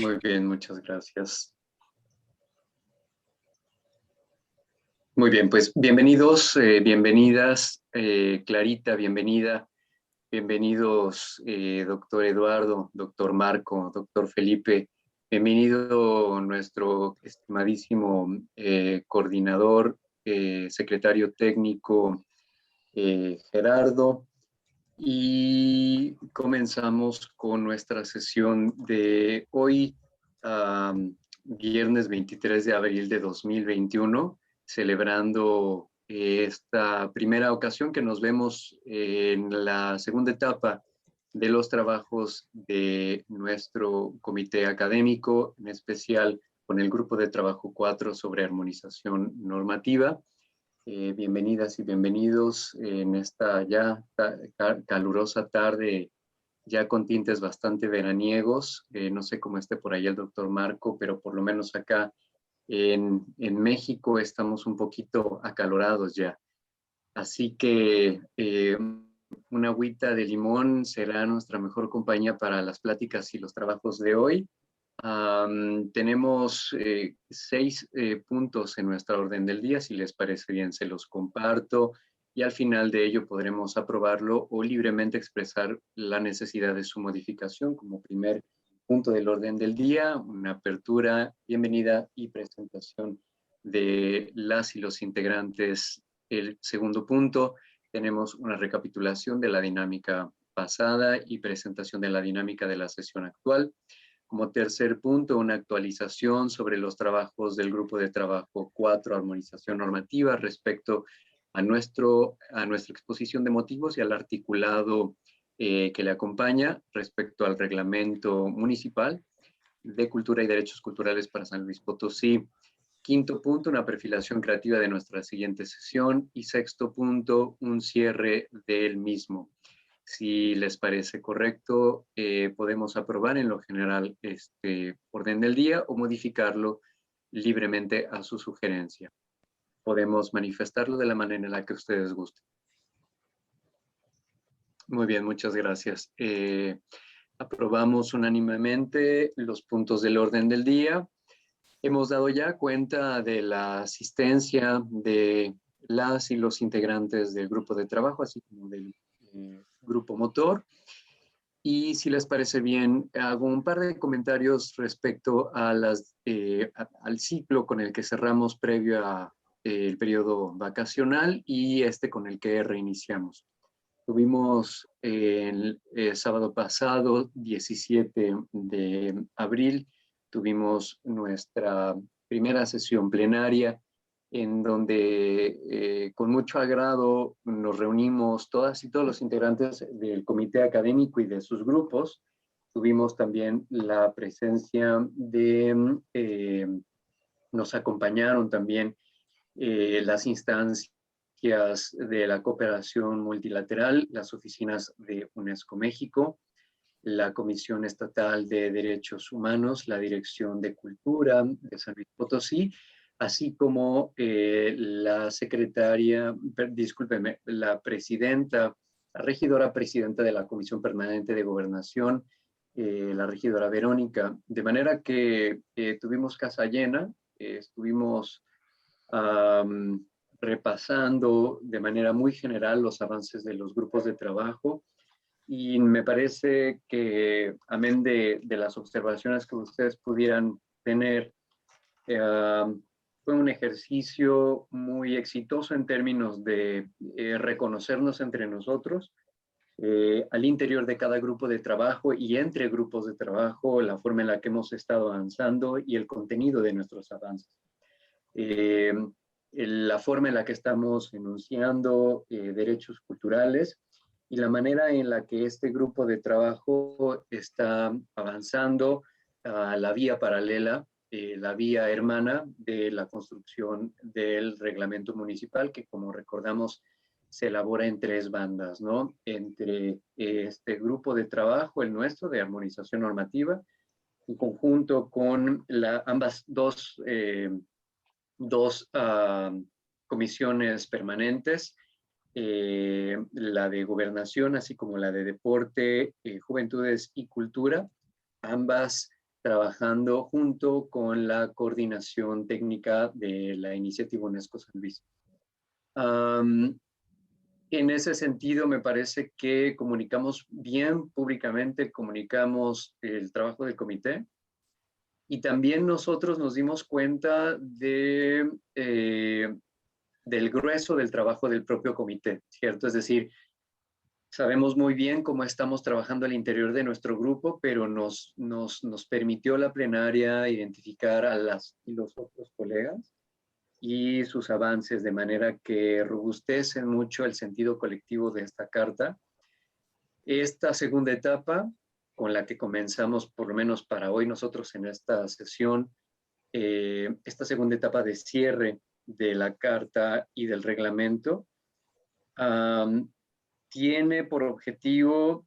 Muy bien, muchas gracias. Muy bien, pues bienvenidos, bienvenidas, Clarita, bienvenida, bienvenidos, doctor Eduardo, doctor Marco, doctor Felipe, bienvenido nuestro estimadísimo coordinador, secretario técnico, Gerardo, y comenzamos con nuestra sesión de hoy, viernes 23 de abril de 2021, celebrando esta primera ocasión que nos vemos en la segunda etapa de los trabajos de nuestro comité académico, en especial con el grupo de trabajo 4 sobre armonización normativa. Bienvenidas y bienvenidos en esta ya calurosa tarde, ya con tintes bastante veraniegos. No sé cómo esté por ahí el doctor Marco, pero por lo menos acá en México estamos un poquito acalorados ya. Así que una agüita de limón será nuestra mejor compañía para las pláticas y los trabajos de hoy. Tenemos 6 puntos en nuestra orden del día. Si les parece bien, se los comparto y al final de ello podremos aprobarlo o libremente expresar la necesidad de su modificación como primer punto del orden del día, una apertura, bienvenida y presentación de las y los integrantes. El segundo punto, tenemos una recapitulación de la dinámica pasada y presentación de la dinámica de la sesión actual. Como tercer punto, una actualización sobre los trabajos del grupo de trabajo 4, armonización normativa, respecto a nuestra exposición de motivos y al articulado que le acompaña respecto al reglamento municipal de cultura y derechos culturales para San Luis Potosí. Quinto punto, una perfilación creativa de nuestra siguiente sesión. Y sexto punto, un cierre del mismo. Si les parece correcto, podemos aprobar en lo general este orden del día o modificarlo libremente a su sugerencia. Podemos manifestarlo de la manera en la que ustedes gusten. Muy bien, muchas gracias. Aprobamos unánimemente los puntos del orden del día. Hemos dado ya cuenta de la asistencia de las y los integrantes del grupo de trabajo, así como del grupo motor. Y si les parece bien, hago un par de comentarios respecto a al ciclo con el que cerramos previo a el periodo vacacional y este con el que reiniciamos. Tuvimos el sábado pasado, 17 de abril, tuvimos nuestra primera sesión plenaria en donde con mucho agrado nos reunimos todas y todos los integrantes del comité académico y de sus grupos. Tuvimos también la presencia nos acompañaron también las instancias de la cooperación multilateral, las oficinas de UNESCO México, la Comisión Estatal de Derechos Humanos, la Dirección de Cultura de San Luis Potosí, así como la secretaria, discúlpeme, la presidenta, la regidora presidenta de la Comisión Permanente de Gobernación, la regidora Verónica, de manera que tuvimos casa llena, estuvimos repasando de manera muy general los avances de los grupos de trabajo y me parece que, amén de las observaciones que ustedes pudieran tener, fue un ejercicio muy exitoso en términos de reconocernos entre nosotros, al interior de cada grupo de trabajo y entre grupos de trabajo, la forma en la que hemos estado avanzando y el contenido de nuestros avances. La forma en la que estamos enunciando derechos culturales y la manera en la que este grupo de trabajo está avanzando a la vía paralela, la vía hermana de la construcción del reglamento municipal, que como recordamos se elabora en 3 bandas, ¿no? Entre este grupo de trabajo, el nuestro, de armonización normativa, en conjunto con ambas dos comisiones permanentes, la de gobernación, así como la de deporte, juventudes y cultura, ambas trabajando junto con la coordinación técnica de la iniciativa UNESCO San Luis. En ese sentido, me parece que comunicamos bien públicamente, comunicamos el trabajo del comité, y también nosotros nos dimos cuenta del grueso del trabajo del propio comité, ¿cierto? Es decir, sabemos muy bien cómo estamos trabajando al interior de nuestro grupo, pero nos permitió la plenaria identificar a las y los otros colegas y sus avances, de manera que robustecen mucho el sentido colectivo de esta carta. Esta segunda etapa, con la que comenzamos, por lo menos para hoy nosotros en esta sesión, esta segunda etapa de cierre de la carta y del reglamento, tiene por objetivo,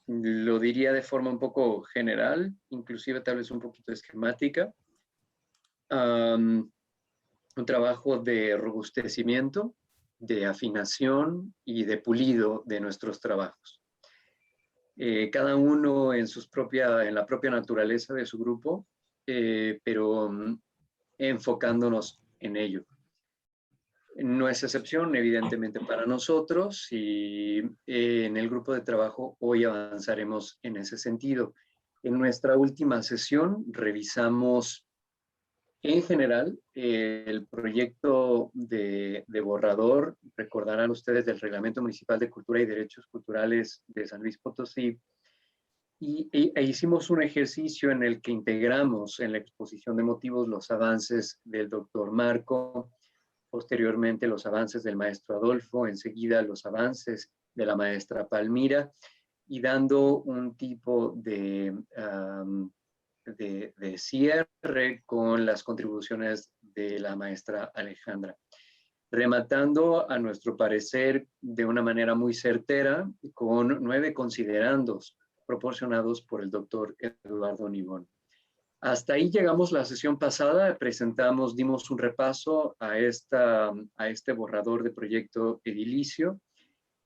lo diría de forma un poco general, inclusive tal vez un poquito esquemática, un trabajo de robustecimiento, de afinación y de pulido de nuestros trabajos. Cada uno en la propia naturaleza de su grupo, pero enfocándonos en ello. No es excepción, evidentemente, para nosotros, y en el grupo de trabajo hoy avanzaremos en ese sentido. En nuestra última sesión revisamos en general el proyecto de borrador. Recordarán ustedes del Reglamento Municipal de Cultura y Derechos Culturales de San Luis Potosí, e hicimos un ejercicio en el que integramos en la exposición de motivos los avances del doctor Marco, posteriormente los avances del maestro Adolfo, enseguida los avances de la maestra Palmira, y dando un tipo de cierre con las contribuciones de la maestra Alejandra, rematando, a nuestro parecer, de una manera muy certera, con 9 considerandos proporcionados por el doctor Eduardo Nibón. Hasta ahí llegamos la sesión pasada, dimos un repaso a este borrador de proyecto edilicio,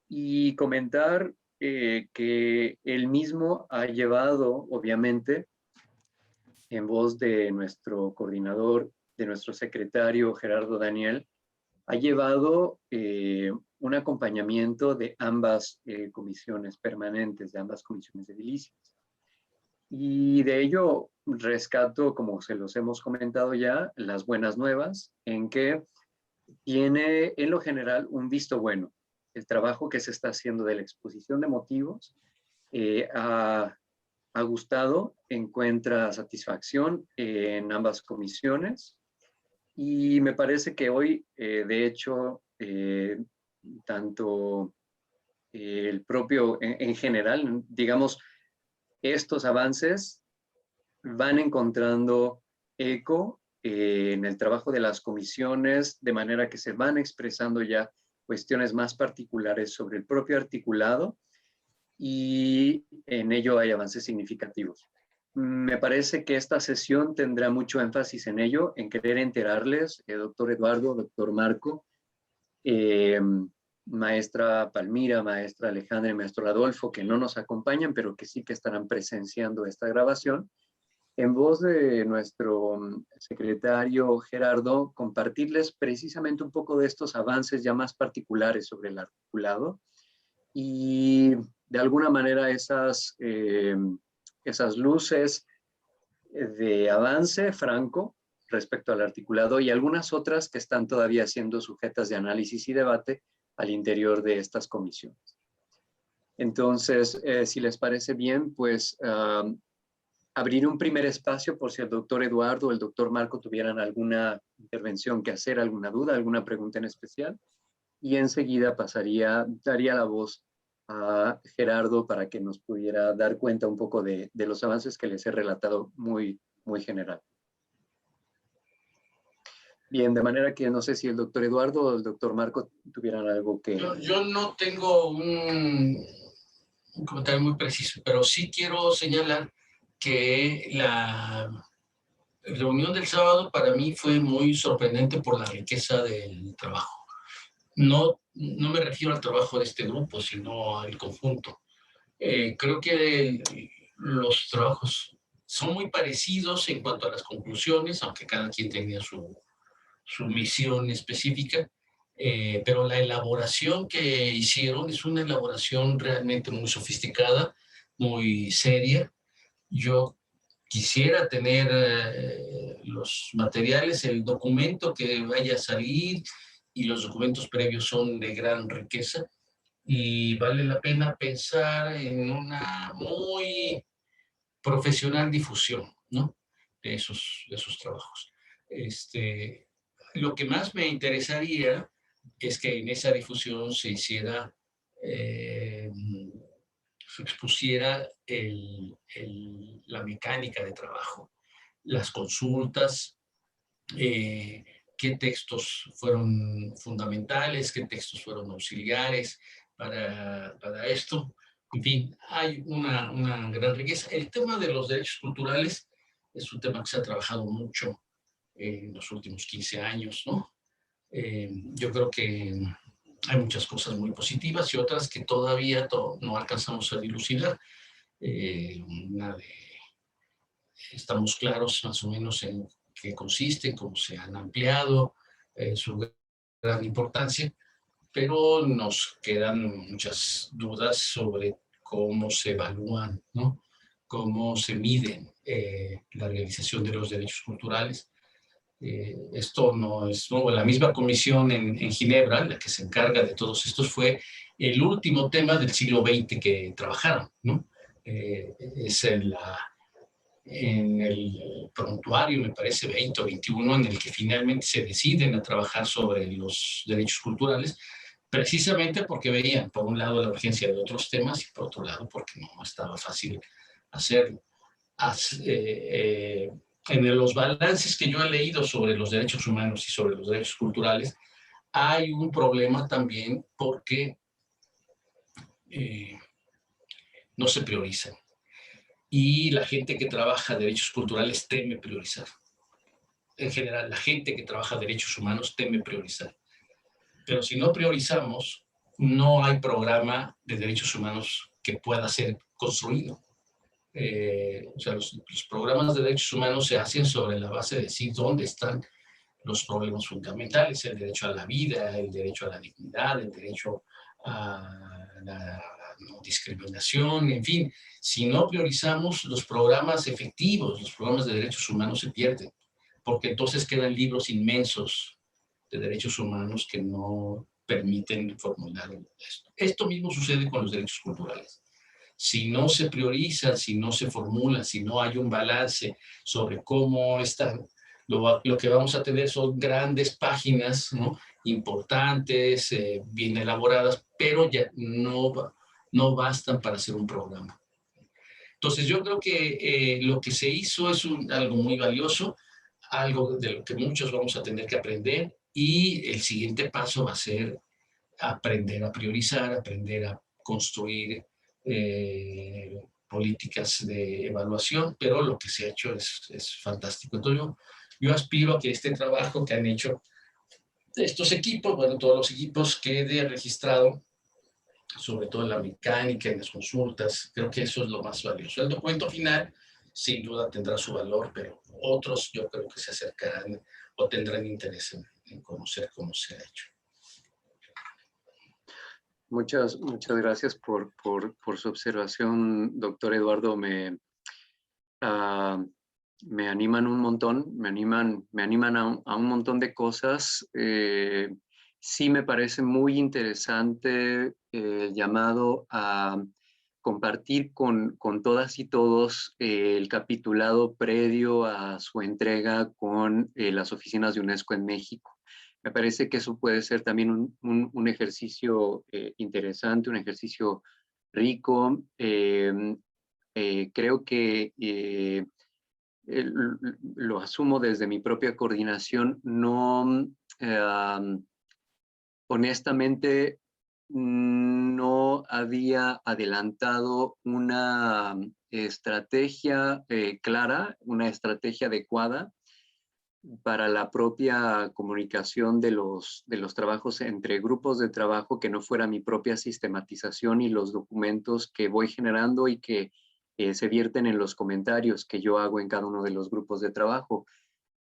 y comentar que el mismo ha llevado, obviamente, en voz de nuestro coordinador, de nuestro secretario Gerardo Daniel, ha llevado un acompañamiento de ambas comisiones permanentes, de ambas comisiones edilicias. Y de ello rescato, como se los hemos comentado ya, las buenas nuevas, en que tiene en lo general un visto bueno. El trabajo que se está haciendo de la exposición de motivos ha gustado, encuentra satisfacción en ambas comisiones, y me parece que hoy, de hecho, tanto el propio, en general, digamos, estos avances van encontrando eco en el trabajo de las comisiones, de manera que se van expresando ya cuestiones más particulares sobre el propio articulado, y en ello hay avances significativos. Me parece que esta sesión tendrá mucho énfasis en ello, en querer enterarles, doctor Eduardo, doctor Marco, maestra Palmira, maestra Alejandra y maestro Adolfo, que no nos acompañan, pero que sí que estarán presenciando esta grabación, en voz de nuestro secretario Gerardo, compartirles precisamente un poco de estos avances ya más particulares sobre el articulado, y de alguna manera esas luces de avance franco respecto al articulado, y algunas otras que están todavía siendo sujetas de análisis y debate al interior de estas comisiones. Entonces, si les parece bien, pues abrir un primer espacio por si el doctor Eduardo o el doctor Marco tuvieran alguna intervención que hacer, alguna duda, alguna pregunta en especial, y enseguida daría la voz a Gerardo para que nos pudiera dar cuenta un poco de los avances que les he relatado muy, muy general. Bien, de manera que no sé si el doctor Eduardo o el doctor Marco tuvieran algo que... Yo no tengo un comentario muy preciso, pero sí quiero señalar que la reunión del sábado para mí fue muy sorprendente por la riqueza del trabajo. No me refiero al trabajo de este grupo, sino al conjunto. Creo que los trabajos son muy parecidos en cuanto a las conclusiones, aunque cada quien tenía su misión específica, pero la elaboración que hicieron es una elaboración realmente muy sofisticada, muy seria. Yo quisiera tener los materiales, el documento que vaya a salir, y los documentos previos son de gran riqueza, y vale la pena pensar en una muy profesional difusión, ¿no? De esos trabajos. Lo que más me interesaría es que en esa difusión se hiciera, se expusiera la mecánica de trabajo, las consultas, qué textos fueron fundamentales, qué textos fueron auxiliares para esto. En fin, hay una gran riqueza. El tema de los derechos culturales es un tema que se ha trabajado mucho en los últimos 15 años, ¿no? Yo creo que hay muchas cosas muy positivas y otras que todavía no alcanzamos a dilucidar. Una de Estamos claros más o menos en qué consisten, cómo se han ampliado, su gran importancia, pero nos quedan muchas dudas sobre cómo se evalúan, ¿no? Cómo se miden la realización de los derechos culturales. Esto no es nuevo. La misma comisión en Ginebra, la que se encarga de todos estos, fue el último tema del siglo XX que trabajaron, ¿no? Es en el prontuario, me parece 20 o 21, en el que finalmente se deciden a trabajar sobre los derechos culturales, precisamente porque veían, por un lado, la urgencia de otros temas y por otro lado, porque no estaba fácil hacerlo. En los balances que yo he leído sobre los derechos humanos y sobre los derechos culturales, hay un problema también porque no se priorizan. Y la gente que trabaja derechos culturales teme priorizar. En general, la gente que trabaja derechos humanos teme priorizar. Pero si no priorizamos, no hay programa de derechos humanos que pueda ser construido. O sea, los programas de derechos humanos se hacen sobre la base de decir dónde están los problemas fundamentales: el derecho a la vida, el derecho a la dignidad, el derecho a la no discriminación, en fin. Si no priorizamos los programas efectivos, los programas de derechos humanos se pierden, porque entonces quedan libros inmensos de derechos humanos que no permiten formular esto. Esto mismo sucede con los derechos culturales. Si no se prioriza, si no se formula, si no hay un balance sobre cómo están, lo que vamos a tener son grandes páginas, ¿no? Importantes, bien elaboradas, pero ya no bastan para hacer un programa. Entonces yo creo que lo que se hizo es algo muy valioso, algo de lo que muchos vamos a tener que aprender, y el siguiente paso va a ser aprender a priorizar, aprender a construir políticas de evaluación, pero lo que se ha hecho es fantástico. Entonces yo aspiro a que este trabajo que han hecho estos equipos, bueno, todos los equipos, quede registrado, sobre todo en la mecánica, en las consultas. Creo que eso es lo más valioso. El documento final sin duda tendrá su valor, pero otros yo creo que se acercarán o tendrán interés en conocer cómo se ha hecho. Muchas gracias por su observación, doctor Eduardo. Me animan un montón, me animan a un montón de cosas. Sí me parece muy interesante el llamado a compartir con todas y todos el capitulado previo a su entrega con las oficinas de UNESCO en México. Me parece que eso puede ser también un ejercicio interesante, un ejercicio rico. Creo que lo asumo desde mi propia coordinación. No, honestamente, no había adelantado una estrategia clara, una estrategia adecuada para la propia comunicación de los trabajos entre grupos de trabajo, que no fuera mi propia sistematización y los documentos que voy generando y que se vierten en los comentarios que yo hago en cada uno de los grupos de trabajo.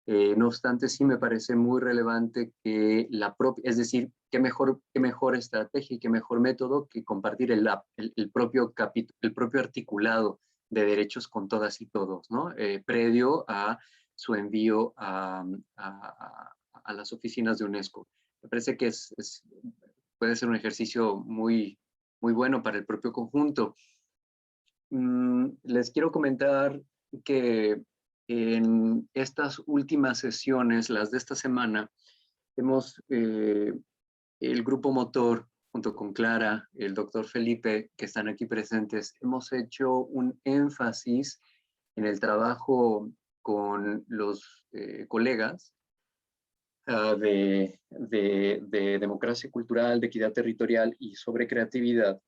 No obstante, sí me parece muy relevante que es decir, qué mejor estrategia y qué mejor método que compartir el propio articulado de derechos con todas y todos, ¿no? Previo a su envío a las oficinas de UNESCO. Me parece que puede ser un ejercicio muy, muy bueno para el propio conjunto. Les quiero comentar que en estas últimas sesiones, las de esta semana, el grupo motor, junto con Clara, el doctor Felipe, que están aquí presentes, hemos hecho un énfasis en el trabajo con los colegas de democracia cultural, de equidad territorial y sobre creatividad.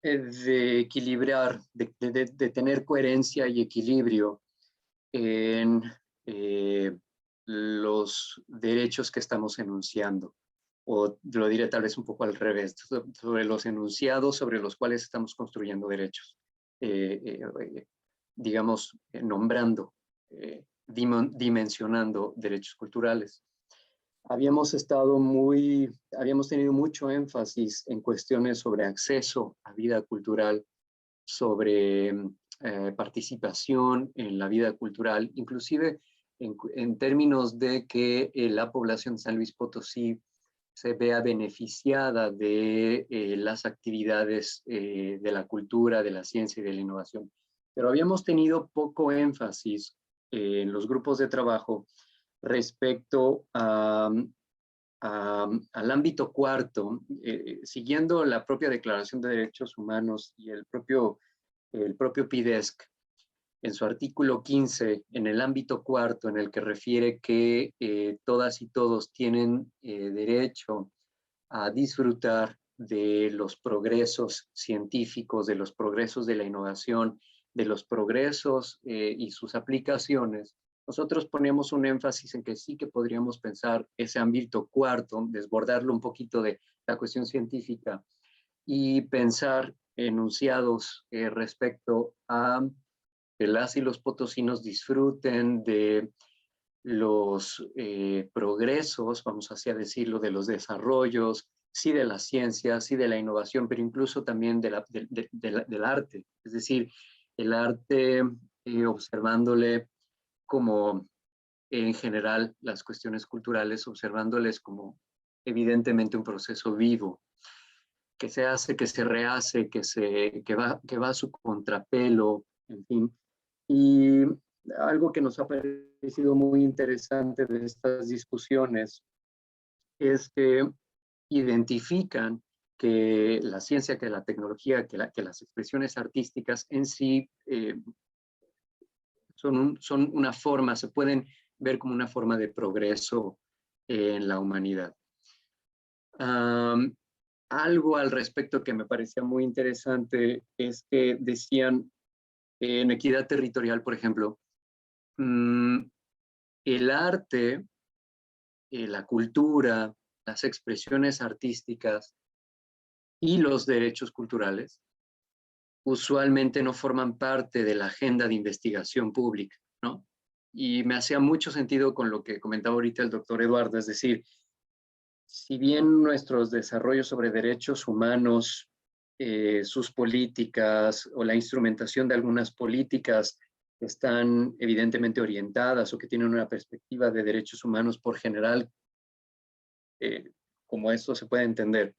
De equilibrar, de tener coherencia y equilibrio en los derechos que estamos enunciando. O lo diré tal vez un poco al revés, sobre los enunciados sobre los cuales estamos construyendo derechos. Digamos, nombrando, dimensionando derechos culturales. Habíamos tenido mucho énfasis en cuestiones sobre acceso a vida cultural, sobre participación en la vida cultural, inclusive en términos de que la población de San Luis Potosí se vea beneficiada de las actividades de la cultura, de la ciencia y de la innovación. Pero habíamos tenido poco énfasis en los grupos de trabajo respecto al ámbito cuarto, siguiendo la propia Declaración de Derechos Humanos y el propio PIDESC, en su artículo 15, en el ámbito cuarto, en el que refiere que todas y todos tienen derecho a disfrutar de los progresos científicos, de los progresos de la innovación, de los progresos y sus aplicaciones. Nosotros ponemos un énfasis en que sí que podríamos pensar ese ámbito cuarto, desbordarlo un poquito de la cuestión científica y pensar enunciados respecto a que las y los potosinos disfruten de los progresos, vamos así a decirlo, de los desarrollos, sí de la ciencia, sí de la innovación, pero incluso también del arte. Es decir, el arte observándole como en general las cuestiones culturales, observándoles como evidentemente un proceso vivo, que se hace, que se rehace, que va a su contrapelo, en fin. Y algo que nos ha parecido muy interesante de estas discusiones es que identifican que la ciencia, que la tecnología, que las expresiones artísticas en sí son una forma, se pueden ver como una forma de progreso en la humanidad. Algo al respecto que me parecía muy interesante es que decían en equidad territorial, por ejemplo, el arte, la cultura, las expresiones artísticas y los derechos culturales usualmente no forman parte de la agenda de investigación pública, ¿no? Y me hacía mucho sentido con lo que comentaba ahorita el doctor Eduardo, es decir, si bien nuestros desarrollos sobre derechos humanos, sus políticas o la instrumentación de algunas políticas están evidentemente orientadas o que tienen una perspectiva de derechos humanos por general, como esto se puede entender,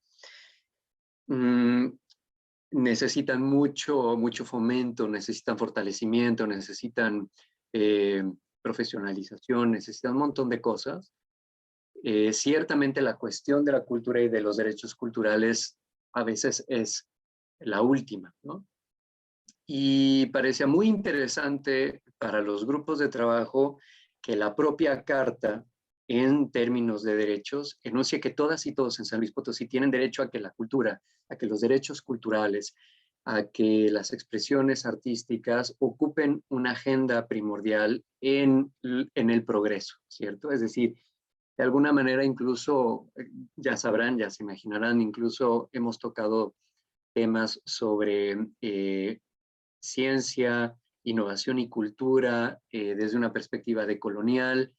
necesitan mucho fomento, necesitan fortalecimiento, necesitan profesionalización, necesitan un montón de cosas. Ciertamente la cuestión de la cultura y de los derechos culturales a veces es la última, ¿no? Y parecía muy interesante para los grupos de trabajo que la propia carta, en términos de derechos, enuncia que todas y todos en San Luis Potosí tienen derecho a que la cultura, a que los derechos culturales, a que las expresiones artísticas ocupen una agenda primordial en el progreso, ¿cierto? Es decir, de alguna manera incluso, ya sabrán, ya se imaginarán, incluso hemos tocado temas sobre ciencia, innovación y cultura desde una perspectiva decolonial,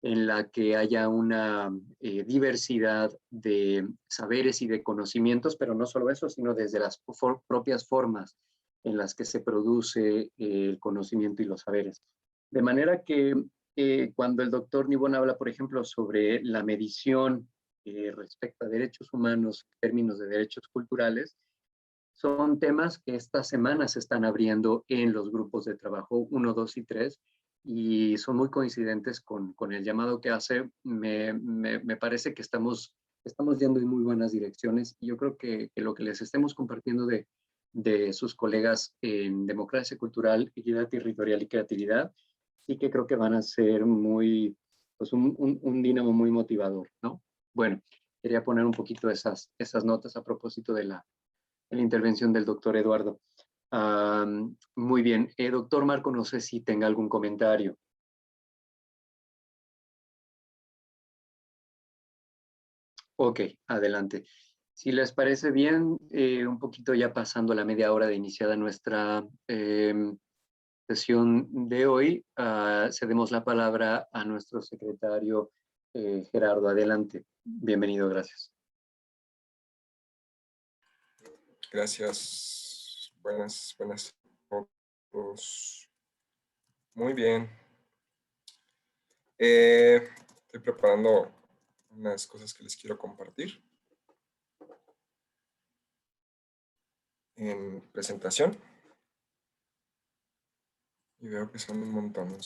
en la que haya una diversidad de saberes y de conocimientos, pero no solo eso, sino desde las propias formas en las que se produce el conocimiento y los saberes. De manera que cuando el doctor Nibón habla, por ejemplo, sobre la medición respecto a derechos humanos en términos de derechos culturales, son temas que esta semana se están abriendo en los grupos de trabajo 1, 2 y 3 y son muy coincidentes con el llamado que hace. Me parece que estamos yendo en muy buenas direcciones y yo creo que lo que les estemos compartiendo de sus colegas en democracia cultural, equidad territorial y creatividad, sí que creo que van a ser muy, pues un dínamo muy motivador, ¿no? Bueno, quería poner un poquito esas notas a propósito de la intervención del doctor Eduardo. Muy bien. Doctor Marco, no sé si tenga algún comentario. Ok, adelante. Si les parece bien, un poquito ya pasando la media hora de iniciada nuestra sesión de hoy, cedemos la palabra a nuestro secretario Gerardo. Adelante. Bienvenido, gracias. Gracias. Buenas a todos. Muy bien. Estoy preparando unas cosas que les quiero compartir en presentación. Y veo que son un montón.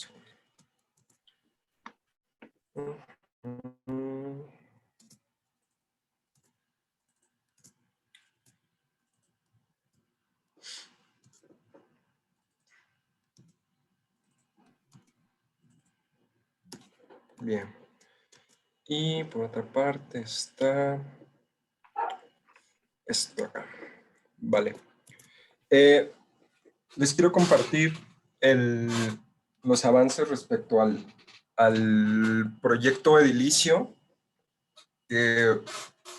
Bien. Y por otra parte está esto acá. Vale. Les quiero compartir los avances respecto al proyecto edilicio que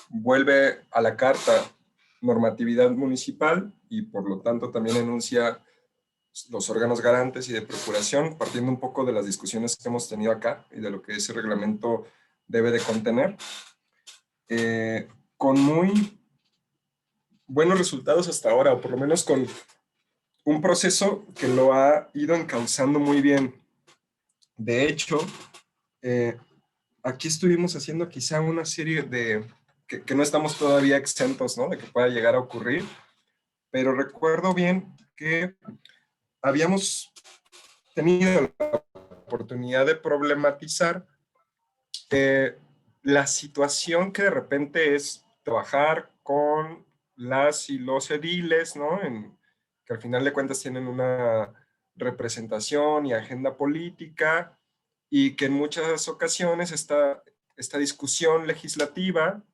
vuelve a la carta normatividad municipal y por lo tanto también enuncia los órganos garantes y de procuración, partiendo un poco de las discusiones que hemos tenido acá y de lo que ese reglamento debe de contener, con muy buenos resultados hasta ahora, o por lo menos con un proceso que lo ha ido encauzando muy bien. De hecho, aquí estuvimos haciendo quizá una serie de, que no estamos todavía exentos, ¿no?, de que pueda llegar a ocurrir, pero recuerdo bien que habíamos tenido la oportunidad de problematizar la situación que de repente es trabajar con las y los ediles, ¿no?, que al final de cuentas tienen una representación y agenda política y que en muchas ocasiones esta discusión legislativa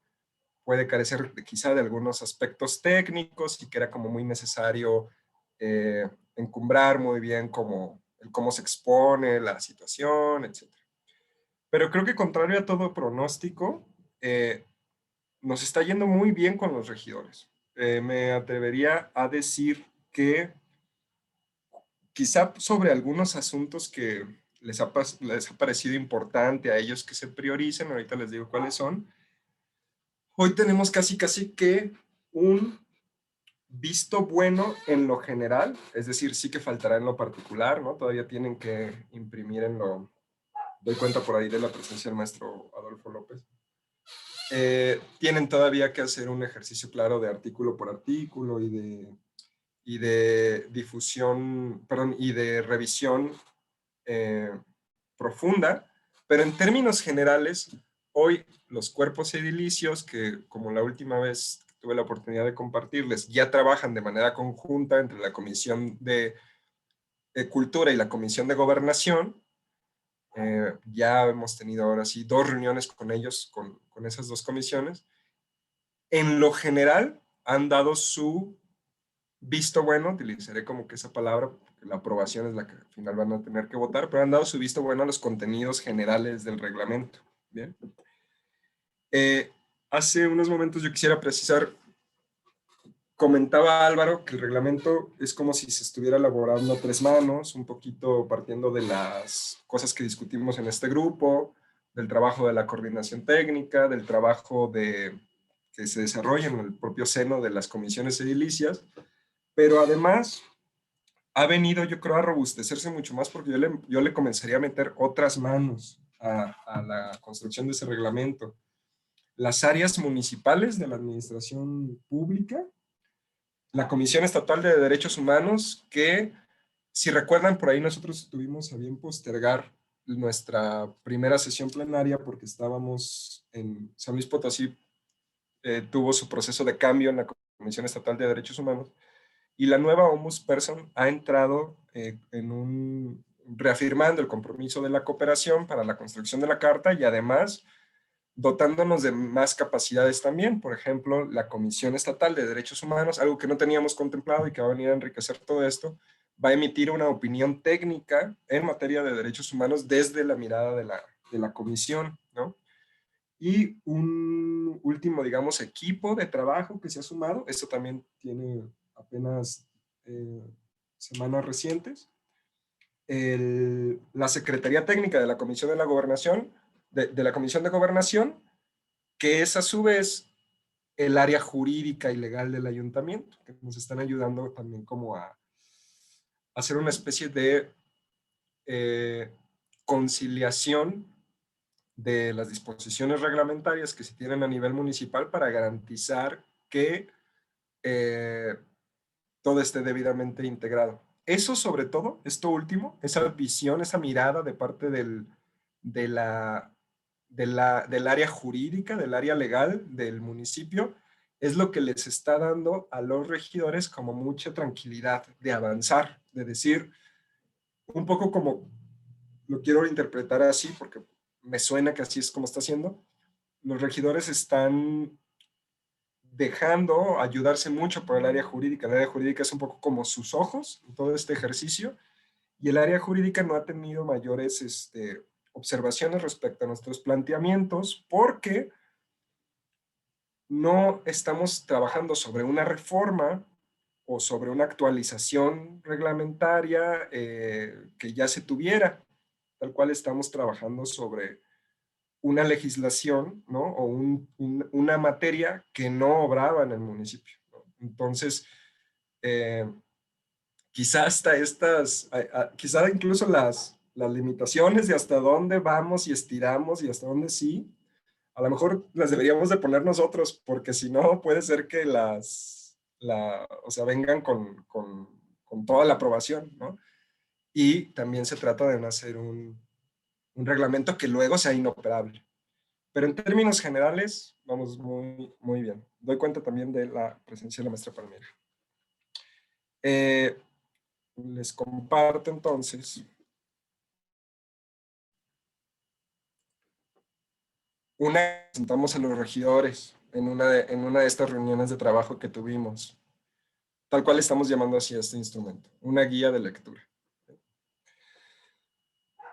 puede carecer quizá de algunos aspectos técnicos y que era como muy necesario encumbrar muy bien cómo se expone la situación, etc. Pero creo que contrario a todo pronóstico, nos está yendo muy bien con los regidores. Me atrevería a decir que quizá sobre algunos asuntos que les ha parecido importante a ellos que se prioricen, ahorita les digo cuáles son, hoy tenemos casi que un visto bueno en lo general, es decir, sí que faltará en lo particular, ¿no? Todavía tienen que imprimir doy cuenta por ahí de la presencia del maestro Adolfo López. Tienen todavía que hacer un ejercicio claro de artículo por artículo y de difusión, perdón, y de revisión profunda, pero en términos generales, hoy los cuerpos edilicios, que como la última vez tuve la oportunidad de compartirles, ya trabajan de manera conjunta entre la Comisión de Cultura y la Comisión de Gobernación. Ya hemos tenido ahora sí 2 reuniones con ellos, con esas 2 comisiones. En lo general, han dado su visto bueno, utilizaré como que esa palabra, porque la aprobación es la que al final van a tener que votar, pero han dado su visto bueno a los contenidos generales del reglamento. Bien. Hace unos momentos yo quisiera precisar comentaba Álvaro que el reglamento es como si se estuviera elaborando a tres manos, un poquito partiendo de las cosas que discutimos en este grupo, del trabajo de la coordinación técnica, del trabajo que se desarrolla en el propio seno de las comisiones edilicias, pero además ha venido, yo creo, a robustecerse mucho más porque yo le comenzaría a meter otras manos a la construcción de ese reglamento. Las áreas municipales de la administración pública, la Comisión Estatal de Derechos Humanos, que, si recuerdan, por ahí nosotros tuvimos a bien postergar nuestra primera sesión plenaria porque estábamos en San Luis Potosí, tuvo su proceso de cambio en la Comisión Estatal de Derechos Humanos, y la nueva ombudsperson ha entrado reafirmando el compromiso de la cooperación para la construcción de la carta y además dotándonos de más capacidades también. Por ejemplo, la Comisión Estatal de Derechos Humanos, algo que no teníamos contemplado y que va a venir a enriquecer todo esto, va a emitir una opinión técnica en materia de derechos humanos desde la mirada de la comisión, ¿no? Y un último, digamos, equipo de trabajo que se ha sumado, esto también tiene apenas semanas recientes, la Secretaría Técnica de la Comisión de la Gobernación, de la Comisión de Gobernación, que es a su vez el área jurídica y legal del ayuntamiento, que nos están ayudando también como a hacer una especie de conciliación de las disposiciones reglamentarias que se tienen a nivel municipal para garantizar que todo esté debidamente integrado. Eso sobre todo, esto último, esa visión, esa mirada de parte del área jurídica, del área legal del municipio, es lo que les está dando a los regidores como mucha tranquilidad de avanzar, de decir, un poco como, lo quiero interpretar así porque me suena que así es como está haciendo, los regidores están dejando ayudarse mucho por el área jurídica. El área jurídica es un poco como sus ojos en todo este ejercicio y el área jurídica no ha tenido mayores observaciones respecto a nuestros planteamientos porque no estamos trabajando sobre una reforma o sobre una actualización reglamentaria que ya se tuviera, tal cual estamos trabajando sobre una legislación, ¿no? O una materia que no obraba en el municipio, ¿no? Entonces, quizá hasta quizá incluso las limitaciones de hasta dónde vamos y estiramos y hasta dónde sí, a lo mejor las deberíamos de poner nosotros, porque si no puede ser que o sea, vengan con toda la aprobación, ¿no? Y también se trata de hacer un reglamento que luego sea inoperable. Pero en términos generales, vamos muy, muy bien. Doy cuenta también de la presencia de la maestra Palmira. Les comparto entonces presentamos a los regidores en una de estas reuniones de trabajo que tuvimos, tal cual estamos llamando así a este instrumento, una guía de lectura.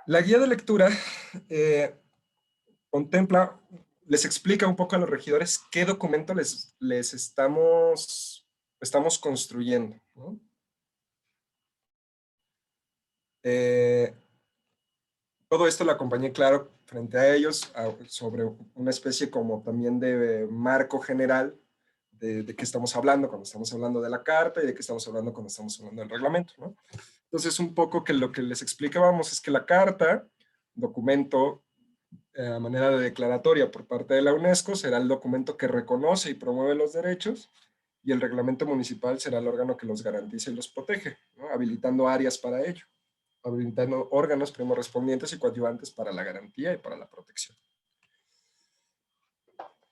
La guía de lectura contempla, les explica un poco a los regidores qué documento les estamos construyendo, ¿no? Todo esto lo acompañé, claro, frente a ellos, sobre una especie como también de marco general de qué estamos hablando cuando estamos hablando de la carta y de qué estamos hablando cuando estamos hablando del reglamento, ¿no? Entonces, un poco que lo que les explicábamos es que la carta, documento a manera de declaratoria por parte de la UNESCO, será el documento que reconoce y promueve los derechos, y el reglamento municipal será el órgano que los garantiza y los protege, ¿no? Habilitando áreas para ello, habilitando órganos correspondientes y coadyuvantes para la garantía y para la protección.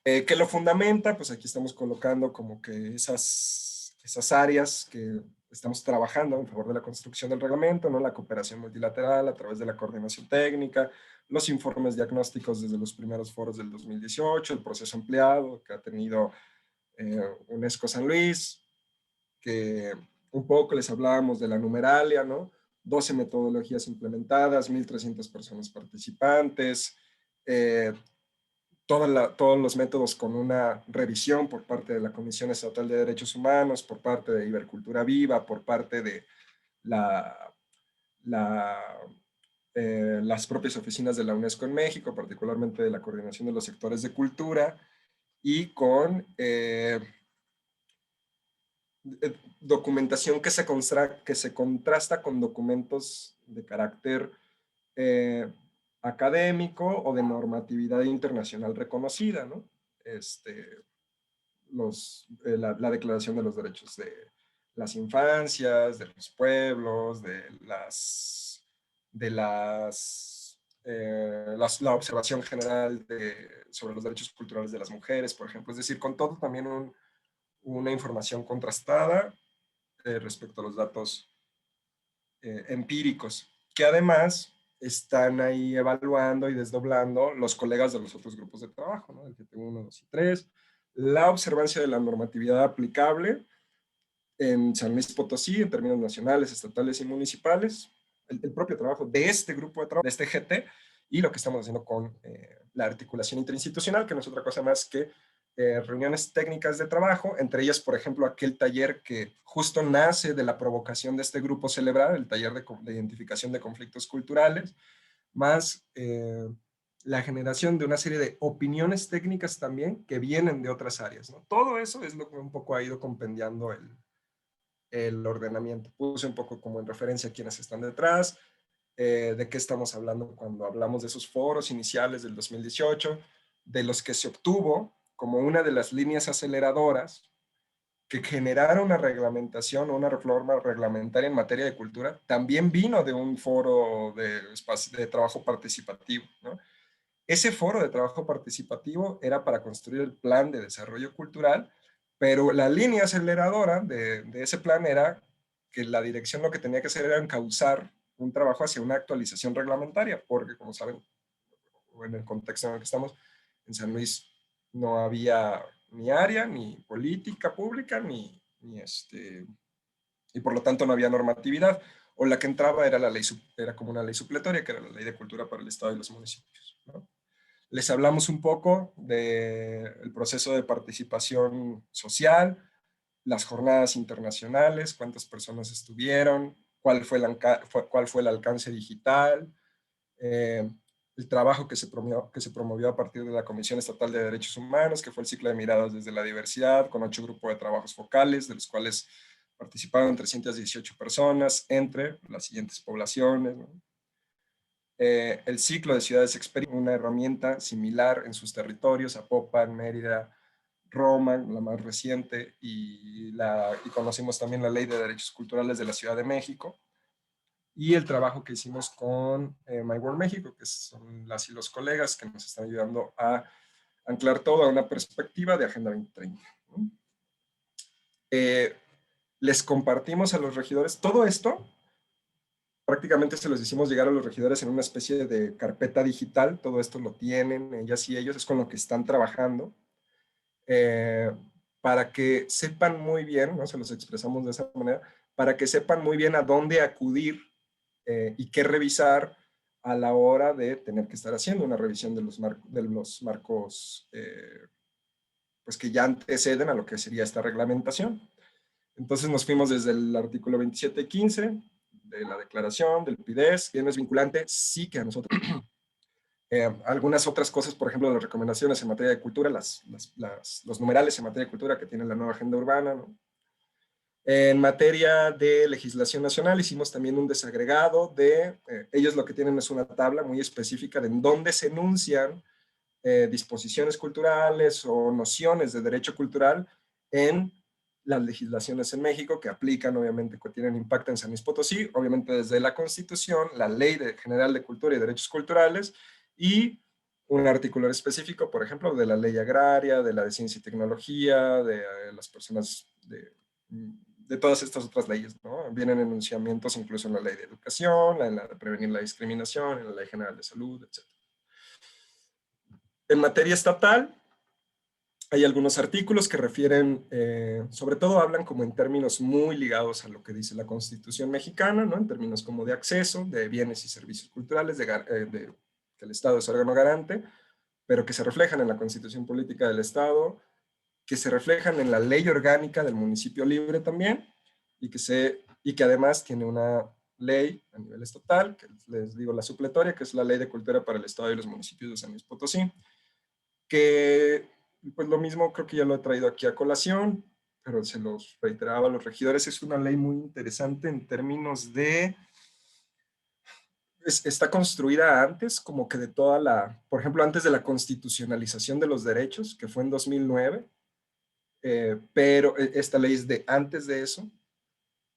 ¿Qué lo fundamenta? Pues aquí estamos colocando como que esas áreas que estamos trabajando en favor de la construcción del reglamento, ¿no? La cooperación multilateral a través de la coordinación técnica, los informes diagnósticos desde los primeros foros del 2018, el proceso ampliado que ha tenido UNESCO San Luis, que un poco les hablábamos de la numeralia, ¿no? 12 metodologías implementadas, 1,300 personas participantes, todos los métodos con una revisión por parte de la Comisión Estatal de Derechos Humanos, por parte de Ibercultura Viva, por parte de las propias oficinas de la UNESCO en México, particularmente de la Coordinación de los Sectores de Cultura, y con documentación que se contrasta con documentos de carácter académico o de normatividad internacional reconocida, ¿no? La Declaración de los Derechos de las Infancias, de los pueblos, la observación general sobre los derechos culturales de las mujeres, por ejemplo. Es decir, con todo también una información contrastada respecto a los datos empíricos, que además están ahí evaluando y desdoblando los colegas de los otros grupos de trabajo, ¿no? El GT1, 2 y 3, la observancia de la normatividad aplicable en San Luis Potosí, en términos nacionales, estatales y municipales, el propio trabajo de este grupo de trabajo, de este GT, y lo que estamos haciendo con la articulación interinstitucional, que no es otra cosa más que reuniones técnicas de trabajo, entre ellas, por ejemplo, aquel taller que justo nace de la provocación de este grupo celebrar, el taller de identificación de conflictos culturales, más la generación de una serie de opiniones técnicas también que vienen de otras áreas, ¿no? Todo eso es lo que un poco ha ido compendiando el ordenamiento. Puse un poco como en referencia a quienes están detrás, de qué estamos hablando cuando hablamos de esos foros iniciales del 2018, de los que se obtuvo como una de las líneas aceleradoras que generaron una reglamentación o una reforma reglamentaria en materia de cultura, también vino de un foro de trabajo participativo, ¿no? Ese foro de trabajo participativo era para construir el plan de desarrollo cultural, pero la línea aceleradora de ese plan era que la dirección lo que tenía que hacer era encauzar un trabajo hacia una actualización reglamentaria, porque como saben, en el contexto en el que estamos, en San Luis no había ni área, ni política pública, y por lo tanto no había normatividad, o la que entraba era como una ley supletoria, que era la Ley de Cultura para el Estado y los municipios, ¿no? Les hablamos un poco del proceso de participación social, las jornadas internacionales, cuántas personas estuvieron, cuál fue el alcance digital, el trabajo que se promovió a partir de la Comisión Estatal de Derechos Humanos, que fue el ciclo de miradas desde la diversidad, con 8 grupos de trabajos focales, de los cuales participaron 318 personas entre las siguientes poblaciones, ¿no? El ciclo de ciudades experiencia, una herramienta similar en sus territorios, Zapopan, Mérida, Roma, la más reciente, y conocimos también la Ley de Derechos Culturales de la Ciudad de México, y el trabajo que hicimos con My World México, que son las y los colegas que nos están ayudando a anclar todo a una perspectiva de Agenda 2030, ¿no? Les compartimos a los regidores todo esto. Prácticamente se los hicimos llegar a los regidores en una especie de carpeta digital. Todo esto lo tienen ellas y ellos, es con lo que están trabajando, para que sepan muy bien, ¿no? Se los expresamos de esa manera, para que sepan muy bien a dónde acudir y qué revisar a la hora de tener que estar haciendo una revisión de los marcos pues que ya anteceden a lo que sería esta reglamentación. Entonces nos fuimos desde el artículo 27.15 de la declaración, del PIDES, que no es vinculante, sí que a nosotros. Algunas otras cosas, por ejemplo, las recomendaciones en materia de cultura, los numerales en materia de cultura que tiene la nueva agenda urbana, ¿no? En materia de legislación nacional hicimos también un desagregado ellos lo que tienen es una tabla muy específica de en dónde se enuncian disposiciones culturales o nociones de derecho cultural en las legislaciones en México que aplican, obviamente, que tienen impacto en San Luis Potosí, obviamente desde la Constitución, la Ley General de Cultura y Derechos Culturales, y un artículo específico, por ejemplo, de la Ley Agraria, de la de Ciencia y Tecnología, de las personas de todas estas otras leyes, ¿no? Vienen enunciamientos incluso en la Ley de Educación, en la de Prevenir la Discriminación, en la Ley General de Salud, etc. En materia estatal, hay algunos artículos que refieren, sobre todo hablan como en términos muy ligados a lo que dice la Constitución mexicana, ¿no? En términos como de acceso, de bienes y servicios culturales, que el Estado es órgano garante, pero que se reflejan en la Constitución Política del Estado, que se reflejan en la ley orgánica del municipio libre también, y que además tiene una ley a nivel estatal, que les digo la supletoria, que es la Ley de Cultura para el Estado y los municipios de San Luis Potosí, que pues lo mismo creo que ya lo he traído aquí a colación, pero se los reiteraba a los regidores, es una ley muy interesante en términos de está construida antes, como que de toda por ejemplo, antes de la constitucionalización de los derechos, que fue en 2009, pero esta ley es de antes de eso,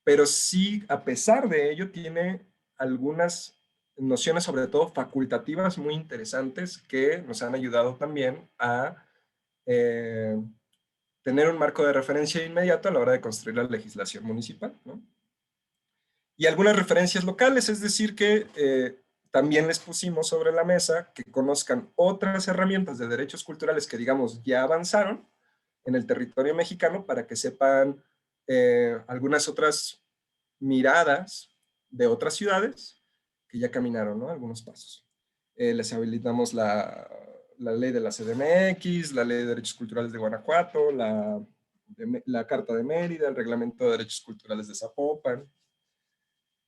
pero sí, a pesar de ello, tiene algunas nociones, sobre todo facultativas, muy interesantes que nos han ayudado también a tener un marco de referencia inmediato a la hora de construir la legislación municipal, ¿no? Y algunas referencias locales, es decir, que también les pusimos sobre la mesa que conozcan otras herramientas de derechos culturales que, digamos, ya avanzaron en el territorio mexicano para que sepan algunas otras miradas de otras ciudades que ya caminaron, ¿no? Algunos pasos. Les habilitamos la ley de la CDMX, la ley de derechos culturales de Guanajuato, la Carta de Mérida, el reglamento de derechos culturales de Zapopan.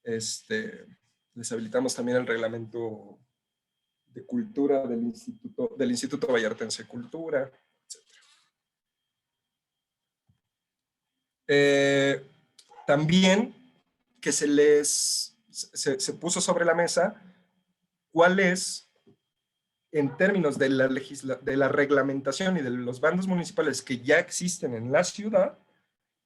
Les habilitamos también el reglamento de cultura del Instituto Vallartense de Cultura, etc. También que se puso sobre la mesa cuál es, en términos de la reglamentación y de los bandos municipales que ya existen en la ciudad,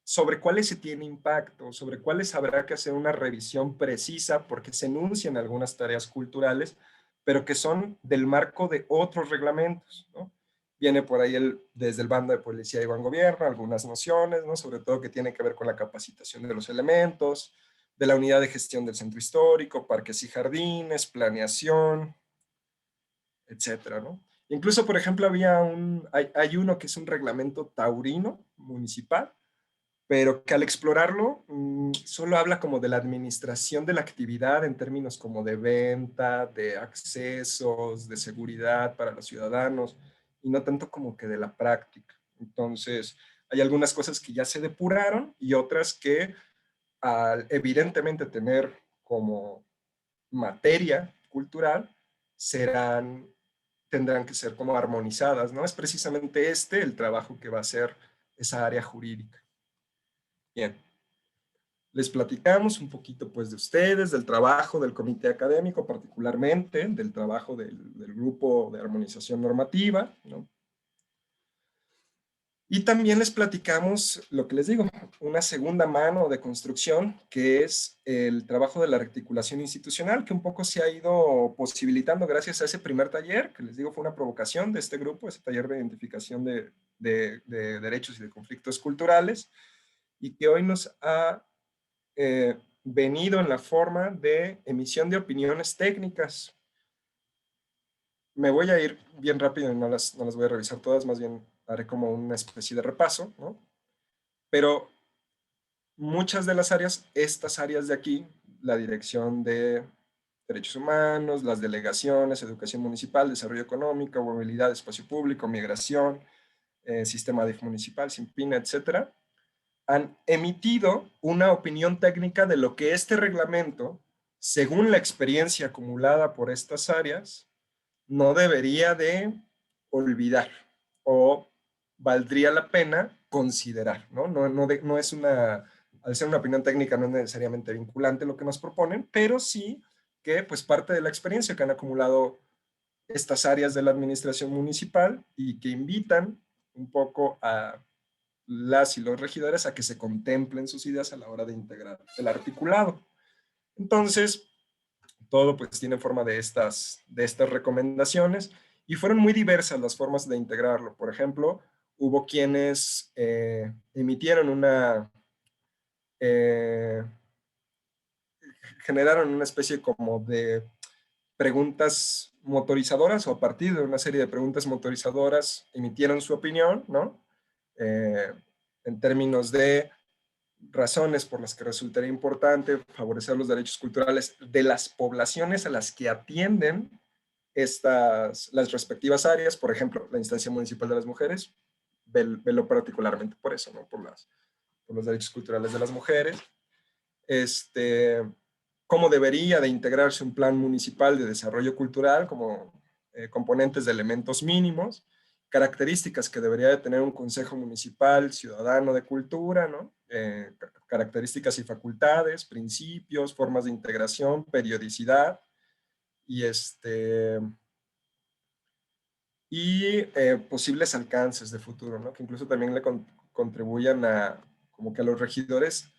sobre cuáles se tiene impacto, sobre cuáles habrá que hacer una revisión precisa porque se enuncian algunas tareas culturales, pero que son del marco de otros reglamentos, ¿no? Viene por ahí desde el bando de policía y buen gobierno, algunas nociones, ¿no? Sobre todo que tienen que ver con la capacitación de los elementos, de la unidad de gestión del centro histórico, parques y jardines, planeación, etcétera, ¿no? Incluso, por ejemplo, hay uno que es un reglamento taurino municipal, pero que al explorarlo solo habla como de la administración de la actividad en términos como de venta, de accesos, de seguridad para los ciudadanos, y no tanto como que de la práctica. Entonces, hay algunas cosas que ya se depuraron y otras que al evidentemente tener como materia cultural, tendrán que ser como armonizadas, ¿no? Es precisamente el trabajo que va a hacer esa área jurídica. Bien, les platicamos un poquito pues de ustedes, del trabajo del comité académico, particularmente del trabajo del grupo de armonización normativa, ¿no? Y también les platicamos lo que les digo, una segunda mano de construcción, que es el trabajo de la articulación institucional, que un poco se ha ido posibilitando gracias a ese primer taller, que les digo fue una provocación de este grupo, ese taller de identificación de derechos y de conflictos culturales, y que hoy nos ha venido en la forma de emisión de opiniones técnicas. Me voy a ir bien rápido y no las voy a revisar todas, más bien haré como una especie de repaso, ¿no? Pero muchas de las áreas, estas áreas de aquí, la dirección de derechos humanos, las delegaciones, educación municipal, desarrollo económico, movilidad, espacio público, migración, sistema municipal, SIMPINA, etcétera, han emitido una opinión técnica de lo que este reglamento, según la experiencia acumulada por estas áreas, no debería de olvidar o valdría la pena considerar, ¿no? No es al ser una opinión técnica no es necesariamente vinculante lo que nos proponen, pero sí que pues parte de la experiencia que han acumulado estas áreas de la administración municipal y que invitan un poco a las y los regidores a que se contemplen sus ideas a la hora de integrar el articulado. Entonces, todo pues tiene forma de estas recomendaciones y fueron muy diversas las formas de integrarlo. Por ejemplo, hubo quienes emitieron generaron una especie como de preguntas motorizadoras o a partir de una serie de preguntas motorizadoras emitieron su opinión, ¿no? En términos de razones por las que resultaría importante favorecer los derechos culturales de las poblaciones a las que atienden las respectivas áreas. Por ejemplo, la instancia municipal de las mujeres, velo particularmente por eso, ¿no? Por los derechos culturales de las mujeres. Cómo debería de integrarse un plan municipal de desarrollo cultural como componentes de elementos mínimos, características que debería de tener un consejo municipal ciudadano de cultura, ¿no? Características y facultades, principios, formas de integración, periodicidad, y posibles alcances de futuro, ¿no? Que incluso también le contribuyan a como que a los regidores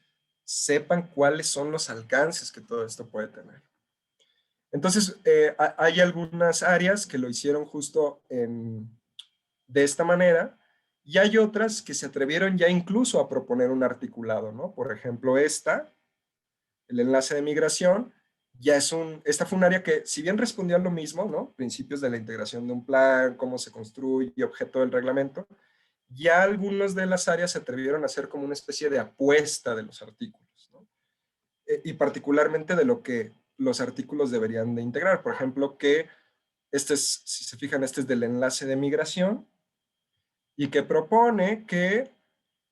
sepan cuáles son los alcances que todo esto puede tener. Entonces, hay algunas áreas que lo hicieron justo de esta manera, y hay otras que se atrevieron ya incluso a proponer un articulado, ¿no? Por ejemplo, el enlace de migración, esta fue un área que, si bien respondió a lo mismo, ¿no? Principios de la integración de un plan, cómo se construye y objeto del reglamento, ya algunas de las áreas se atrevieron a hacer como una especie de apuesta de los artículos, ¿no? Y particularmente de lo que los artículos deberían de integrar. Por ejemplo, que si se fijan, este es del enlace de migración, y que propone que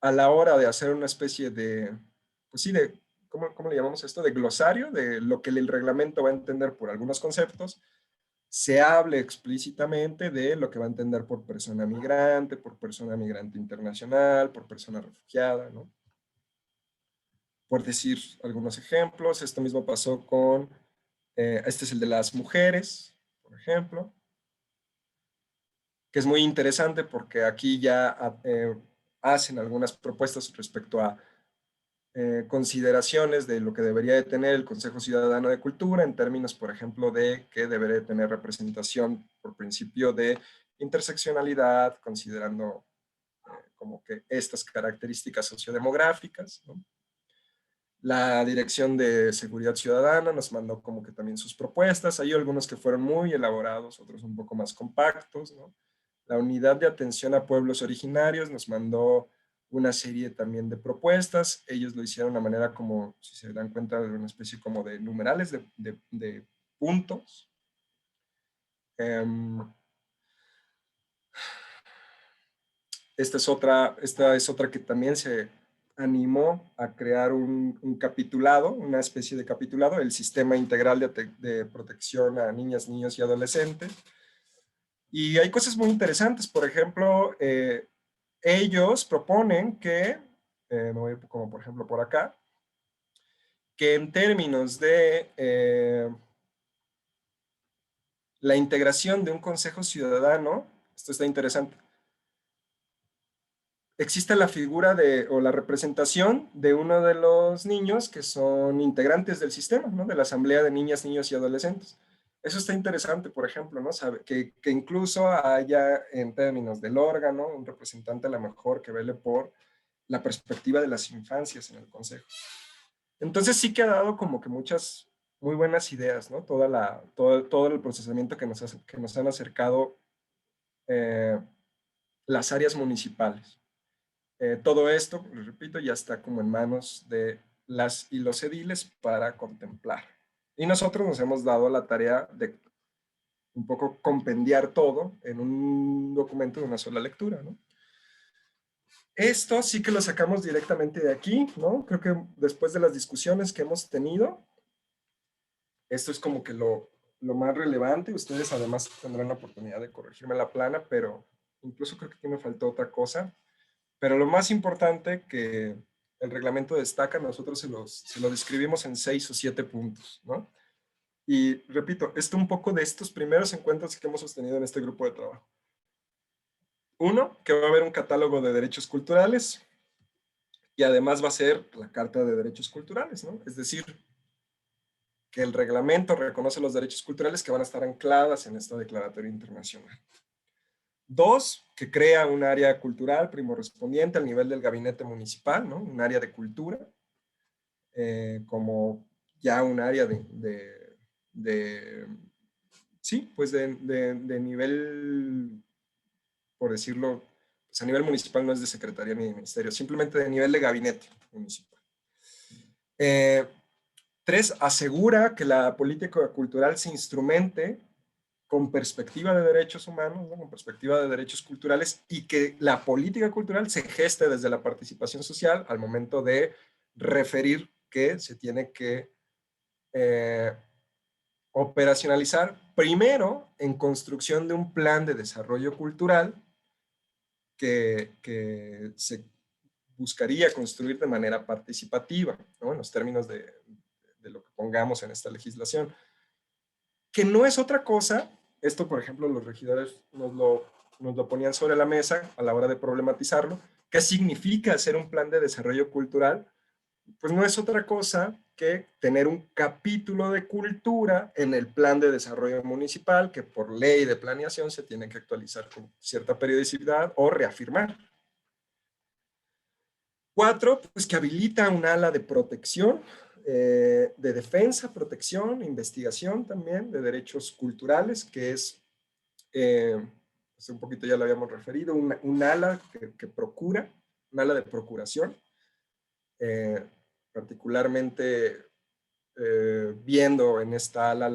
a la hora de hacer una especie de, pues sí, ¿cómo le llamamos esto? De glosario, de lo que el reglamento va a entender por algunos conceptos, se hable explícitamente de lo que va a entender por persona migrante internacional, por persona refugiada, ¿no? Por decir algunos ejemplos, esto mismo pasó con, este es el de las mujeres, por ejemplo, que es muy interesante porque aquí ya hacen algunas propuestas respecto a consideraciones de lo que debería de tener el Consejo Ciudadano de Cultura en términos, por ejemplo, de que debería de tener representación por principio de interseccionalidad, considerando como que estas características sociodemográficas, ¿no? La Dirección de Seguridad Ciudadana nos mandó como que también sus propuestas. Hay algunos que fueron muy elaborados, otros un poco más compactos, ¿no? La Unidad de Atención a Pueblos Originarios nos mandó una serie también de propuestas. Ellos lo hicieron de una manera como, si se dan cuenta, de una especie como de numerales de puntos. Esta es otra que también se animó a crear un capitulado, una especie de capitulado, el Sistema Integral de Protección a Niñas, Niños y Adolescentes. Y hay cosas muy interesantes. Por ejemplo, ellos proponen que, me voy como por ejemplo por acá, que en términos de la integración de un consejo ciudadano, esto está interesante, existe la figura o la representación de uno de los niños que son integrantes del sistema, ¿no? De la Asamblea de Niñas, Niños y Adolescentes. Eso está interesante, por ejemplo, ¿no? Que incluso haya en términos del órgano un representante a lo mejor que vele por la perspectiva de las infancias en el consejo. Entonces sí que ha dado como que muchas muy buenas ideas, ¿no? Todo el procesamiento que nos han acercado las áreas municipales. Todo esto, les repito, ya está como en manos de las y los ediles para contemplar. Y nosotros nos hemos dado la tarea de un poco compendiar todo en un documento de una sola lectura, ¿no? Esto sí que lo sacamos directamente de aquí, ¿no? Creo que después de las discusiones que hemos tenido, esto es como que lo más relevante. Ustedes además tendrán la oportunidad de corregirme la plana, pero incluso creo que aquí me faltó otra cosa. Pero lo más importante que el reglamento destaca, nosotros se lo describimos en 6 o 7 puntos, ¿no? Y repito, esto un poco de estos primeros encuentros que hemos sostenido en este grupo de trabajo. Uno, que va a haber un catálogo de derechos culturales y además va a ser la Carta de Derechos Culturales, ¿no? Es decir, que el reglamento reconoce los derechos culturales que van a estar ancladas en esta declaratoria internacional. 2, que crea un área cultural primorrespondiente al nivel del gabinete municipal, ¿no? Un área de cultura, como ya un área sí, pues de nivel, por decirlo, pues a nivel municipal, no es de secretaría ni de ministerio, simplemente de nivel de gabinete municipal. 3, asegura que la política cultural se instrumente con perspectiva de derechos humanos, ¿no? Con perspectiva de derechos culturales, y que la política cultural se geste desde la participación social al momento de referir que se tiene que operacionalizar primero en construcción de un plan de desarrollo cultural que se buscaría construir de manera participativa, ¿no? En los términos de lo que pongamos en esta legislación, que no es otra cosa. Esto, por ejemplo, los regidores nos lo ponían sobre la mesa a la hora de problematizarlo. ¿Qué significa hacer un plan de desarrollo cultural? Pues no es otra cosa que tener un capítulo de cultura en el plan de desarrollo municipal que por ley de planeación se tiene que actualizar con cierta periodicidad o reafirmar. 4, pues que habilita un ala de protección, de defensa, protección, investigación también de derechos culturales, que es, hace un poquito ya lo habíamos referido, un ala que procura, un ala de procuración, particularmente viendo en esta ala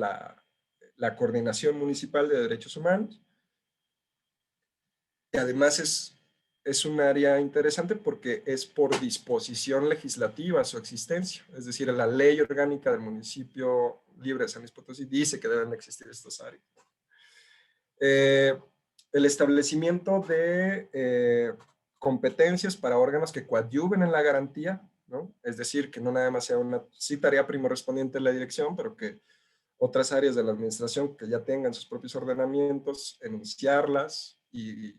la Coordinación Municipal de Derechos Humanos. Y además es un área interesante porque es por disposición legislativa su existencia. Es decir, la ley orgánica del municipio libre de San Luis Potosí dice que deben existir estas áreas. El establecimiento de competencias para órganos que coadyuven en la garantía, ¿no? Es decir, que no nada más sea una tarea primorrespondiente de la dirección, pero que otras áreas de la administración que ya tengan sus propios ordenamientos, enunciarlas y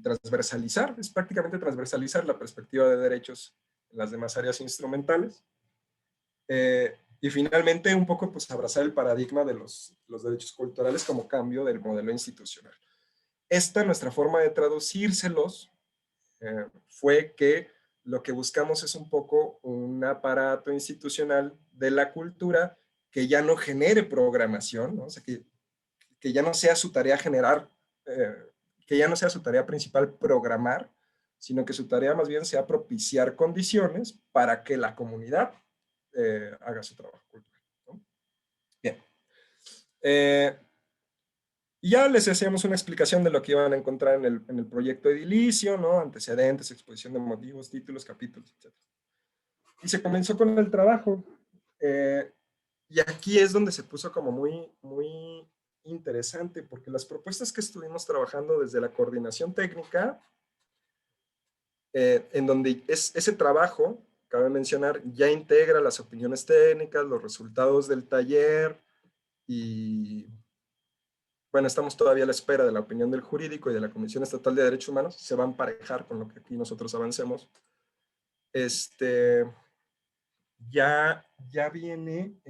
transversalizar, es prácticamente transversalizar la perspectiva de derechos en las demás áreas instrumentales. Y finalmente, un poco pues abrazar el paradigma de los derechos culturales como cambio del modelo institucional. Esta, nuestra forma de traducírselos, fue que lo que buscamos es un poco un aparato institucional de la cultura que ya no genere programación, ¿no? O sea, que ya no sea su tarea generar, que ya no sea su tarea principal programar, sino que su tarea más bien sea propiciar condiciones para que la comunidad haga su trabajo cultural, ¿no? Bien. Y ya les hacíamos una explicación de lo que iban a encontrar en el proyecto edilicio, ¿no? Antecedentes, exposición de motivos, títulos, capítulos, etc. Y se comenzó con el trabajo. Y aquí es donde se puso como muy, muy interesante, porque las propuestas que estuvimos trabajando desde la coordinación técnica, en donde ese trabajo, cabe mencionar, ya integra las opiniones técnicas, los resultados del taller y, bueno, estamos todavía a la espera de la opinión del jurídico y de la Comisión Estatal de Derechos Humanos, se va a emparejar con lo que aquí nosotros avancemos. Ya viene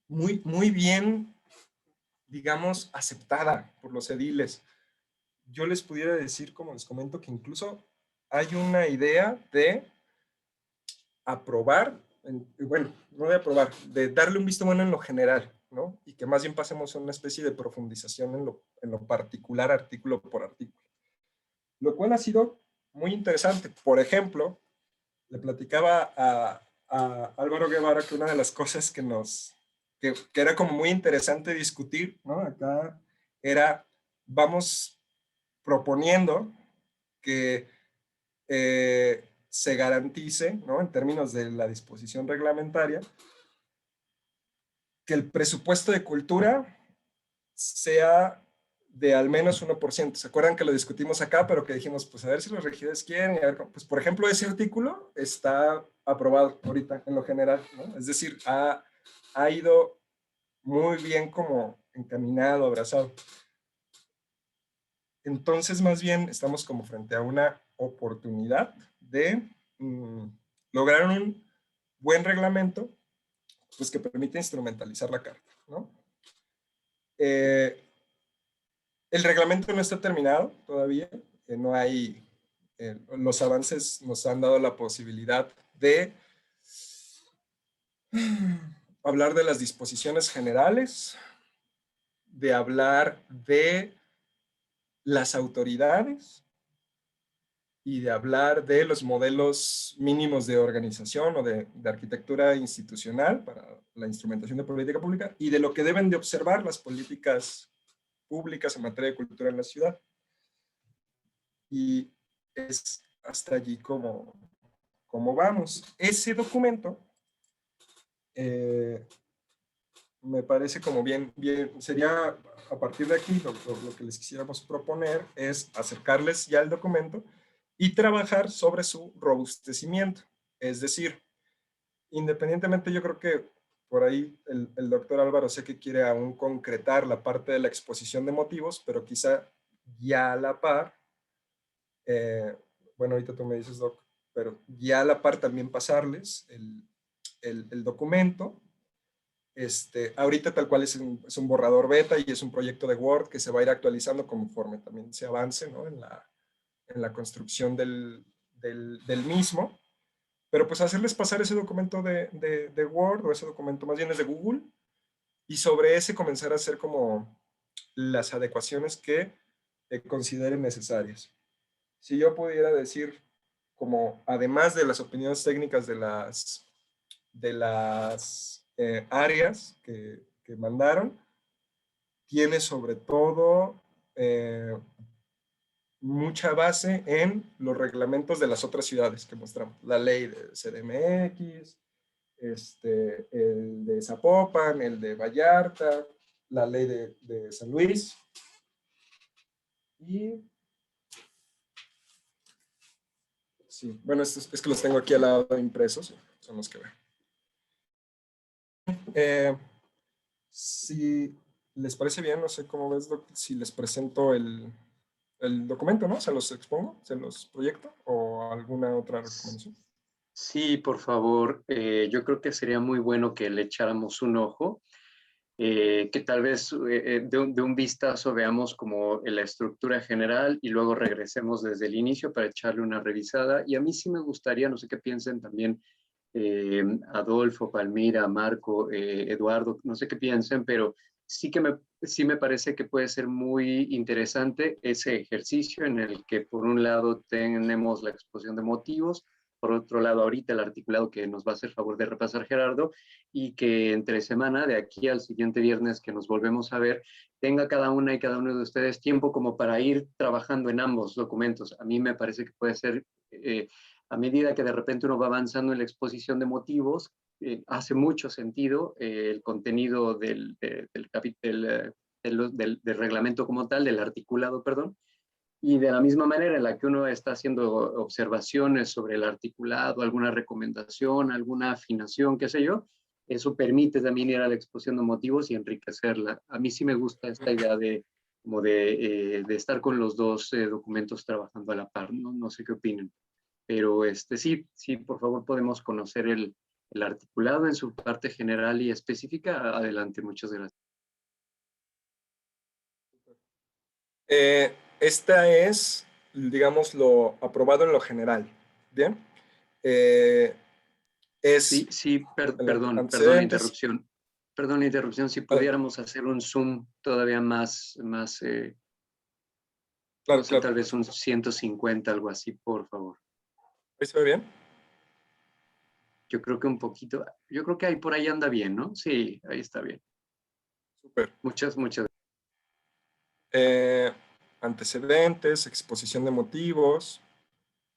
muy, muy bien, digamos, aceptada por los ediles. Yo les pudiera decir, como les comento, que incluso hay una idea de aprobar, bueno, no de aprobar, de darle un visto bueno en lo general, ¿no? Y que más bien pasemos a una especie de profundización en lo particular, artículo por artículo. Lo cual ha sido muy interesante. Por ejemplo, le platicaba a Álvaro Guevara que una de las cosas que era como muy interesante discutir, ¿no? Acá era, vamos proponiendo que se garantice, ¿no? En términos de la disposición reglamentaria, que el presupuesto de cultura sea de al menos 1%. ¿Se acuerdan que lo discutimos acá, pero que dijimos, pues a ver si los regidores quieren? Y a ver, pues por ejemplo, ese artículo está aprobado ahorita en lo general, ¿no? Es decir, ha ido muy bien como encaminado, abrazado. Entonces, más bien, estamos como frente a una oportunidad de lograr un buen reglamento, pues que permite instrumentalizar la carta, ¿no? El reglamento no está terminado todavía, no hay, los avances nos han dado la posibilidad de hablar de las disposiciones generales, de hablar de las autoridades, y de hablar de los modelos mínimos de organización o de arquitectura institucional para la instrumentación de política pública y de lo que deben de observar las políticas públicas en materia de cultura en la ciudad. Y es hasta allí como vamos. Ese documento me parece como bien, sería a partir de aquí lo que les quisiéramos proponer es acercarles ya el documento y trabajar sobre su robustecimiento. Es decir, independientemente, yo creo que por ahí el doctor Álvaro sé que quiere aún concretar la parte de la exposición de motivos, pero quizá ya a la par, bueno, ahorita tú me dices, doc, pero ya a la par también pasarles el documento. Ahorita tal cual es un borrador beta y es un proyecto de Word que se va a ir actualizando conforme también se avance, ¿no? en la construcción del mismo. Pero pues hacerles pasar ese documento de Word, o ese documento más bien es de Google, y sobre ese comenzar a hacer como las adecuaciones que consideren necesarias. Si yo pudiera decir, como además de las opiniones técnicas de las áreas que mandaron, tiene sobre todo mucha base en los reglamentos de las otras ciudades que mostramos. La ley de CDMX, el de Zapopan, el de Vallarta, la ley de San Luis. Y sí, bueno, es que los tengo aquí al lado impresos, son los que veo. Si les parece bien, no sé cómo ves, si les presento el documento, ¿no? Se los expongo, se los proyecto, o alguna otra recomendación. Sí, por favor. Yo creo que sería muy bueno que le echáramos un ojo, que tal vez de un vistazo veamos como la estructura general y luego regresemos desde el inicio para echarle una revisada. Y a mí sí me gustaría, no sé qué piensen también, Adolfo, Palmira, Marco, Eduardo, no sé qué piensen, pero sí me parece que puede ser muy interesante ese ejercicio en el que por un lado tenemos la exposición de motivos, por otro lado ahorita el articulado que nos va a hacer favor de repasar Gerardo, y que entre semana, de aquí al siguiente viernes que nos volvemos a ver, tenga cada una y cada uno de ustedes tiempo como para ir trabajando en ambos documentos. A mí me parece que puede ser a medida que de repente uno va avanzando en la exposición de motivos, hace mucho sentido el contenido del reglamento como tal, del articulado, perdón, y de la misma manera en la que uno está haciendo observaciones sobre el articulado, alguna recomendación, alguna afinación, qué sé yo, eso permite también ir a la exposición de motivos y enriquecerla. A mí sí me gusta esta idea de estar con los dos documentos trabajando a la par, ¿no? No sé qué opinan. Pero sí, por favor podemos conocer el articulado en su parte general y específica. Adelante, muchas gracias. Esta es, digamos, lo aprobado en lo general. Bien. Es Sí, perdón la antecedentes. interrupción. Perdón la interrupción, si pudiéramos hacer un zoom todavía más Claro, no sé, claro. tal vez un 150, algo así, por favor. ¿Ahí se ve bien? Yo creo que un poquito, yo creo que ahí por ahí anda bien, ¿no? Sí, ahí está bien. Súper. Muchas gracias. Antecedentes, exposición de motivos,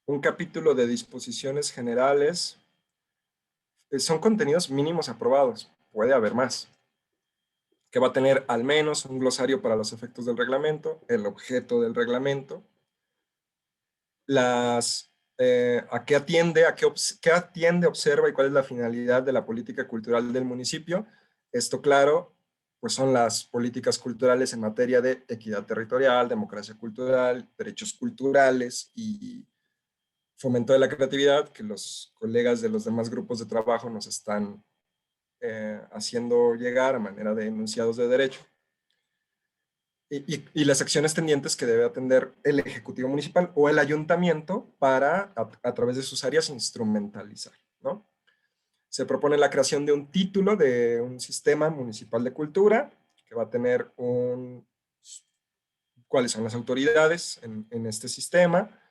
un capítulo de disposiciones generales. Son contenidos mínimos aprobados. Puede haber más. Que va a tener al menos un glosario para los efectos del reglamento, el objeto del reglamento, a qué atiende, qué atiende, observa y cuál es la finalidad de la política cultural del municipio. Esto, claro, pues son las políticas culturales en materia de equidad territorial, democracia cultural, derechos culturales y fomento de la creatividad, que los colegas de los demás grupos de trabajo nos están haciendo llegar a manera de enunciados de derecho. Y las acciones tendientes que debe atender el Ejecutivo Municipal o el Ayuntamiento para, a través de sus áreas, instrumentalizar, ¿no? Se propone la creación de un título de un sistema municipal de cultura que va a tener cuáles son las autoridades en este sistema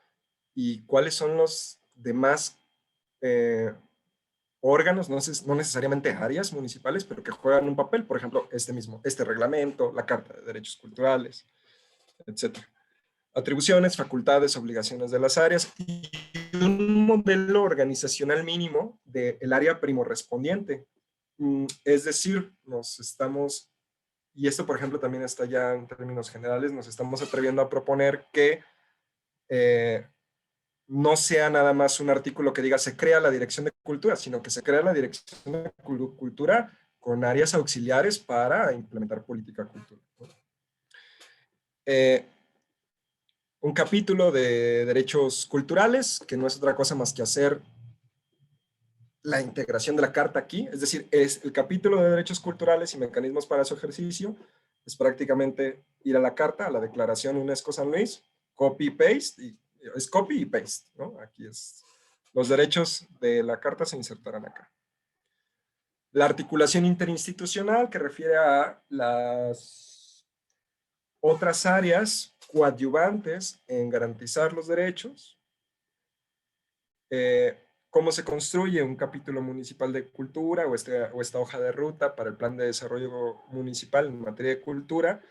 y cuáles son los demás órganos, no necesariamente áreas municipales, pero que juegan un papel, por ejemplo, este reglamento, la Carta de Derechos Culturales, etcétera. Atribuciones, facultades, obligaciones de las áreas y un modelo organizacional mínimo del área primorrespondiente. Es decir, y esto por ejemplo también está ya en términos generales, nos estamos atreviendo a proponer que no sea nada más un artículo que diga se crea la Dirección de Cultura, sino que se crea la Dirección de Cultura con áreas auxiliares para implementar política cultural. Un capítulo de derechos culturales, que no es otra cosa más que hacer la integración de la carta aquí, es decir, es el capítulo de derechos culturales y mecanismos para su ejercicio, es prácticamente ir a la carta, a la declaración UNESCO San Luis, copy-paste, es copy y paste, ¿no? Aquí es, los derechos de la carta se insertarán acá. La articulación interinstitucional, que refiere a las otras áreas coadyuvantes en garantizar los derechos. Cómo se construye un capítulo municipal de cultura o esta hoja de ruta para el plan de desarrollo municipal en materia de cultura,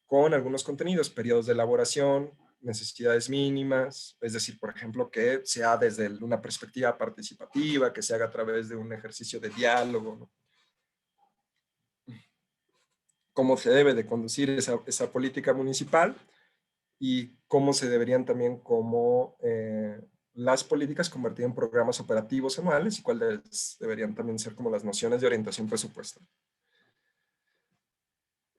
con algunos contenidos, periodos de elaboración, necesidades mínimas, es decir, por ejemplo, que sea desde una perspectiva participativa, que se haga a través de un ejercicio de diálogo, ¿no? Cómo se debe de conducir esa política municipal y cómo se deberían también las políticas convertir en programas operativos anuales y cuáles deberían también ser como las nociones de orientación presupuestal.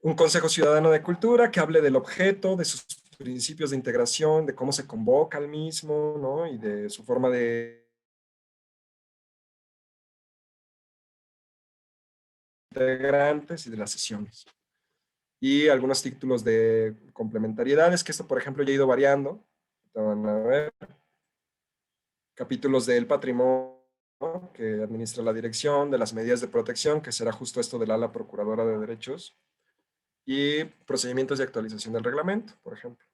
Un Consejo Ciudadano de Cultura que hable del objeto, de sus principios de integración, de cómo se convoca al mismo, ¿no? Y de su forma de integrantes y de las sesiones. Y algunos títulos de complementariedades, que esto, por ejemplo, ya ha ido variando. Van a ver. Capítulos del patrimonio, que administra la dirección, de las medidas de protección, que será justo esto del ala procuradora de derechos, y procedimientos de actualización del reglamento, por ejemplo.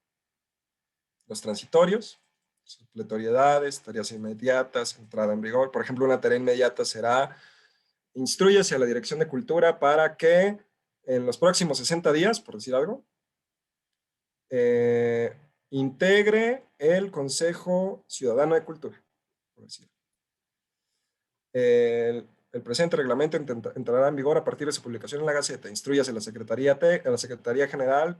Los transitorios, supletoriedades, tareas inmediatas, entrada en vigor. Por ejemplo, una tarea inmediata será instrúyase a la Dirección de Cultura para que en los próximos 60 días, por decir algo, integre el Consejo Ciudadano de Cultura, por decir. El presente reglamento entrará en vigor a partir de su publicación en la Gaceta. Instrúyase a la Secretaría General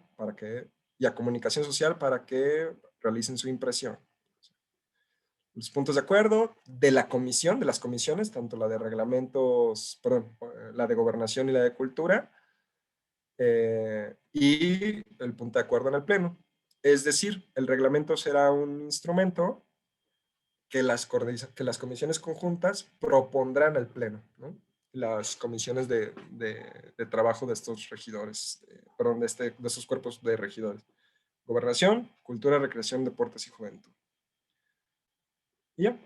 y a Comunicación Social para que realicen su impresión. Los puntos de acuerdo de la comisión, de las comisiones, tanto la de reglamentos, perdón, la de gobernación y la de cultura, y el punto de acuerdo en el pleno. Es decir, el reglamento será un instrumento que las comisiones conjuntas propondrán al pleno, ¿no? Las comisiones de trabajo de estos regidores, perdón, de estos cuerpos de regidores. Gobernación, Cultura, Recreación, Deportes y Juventud. Y ya.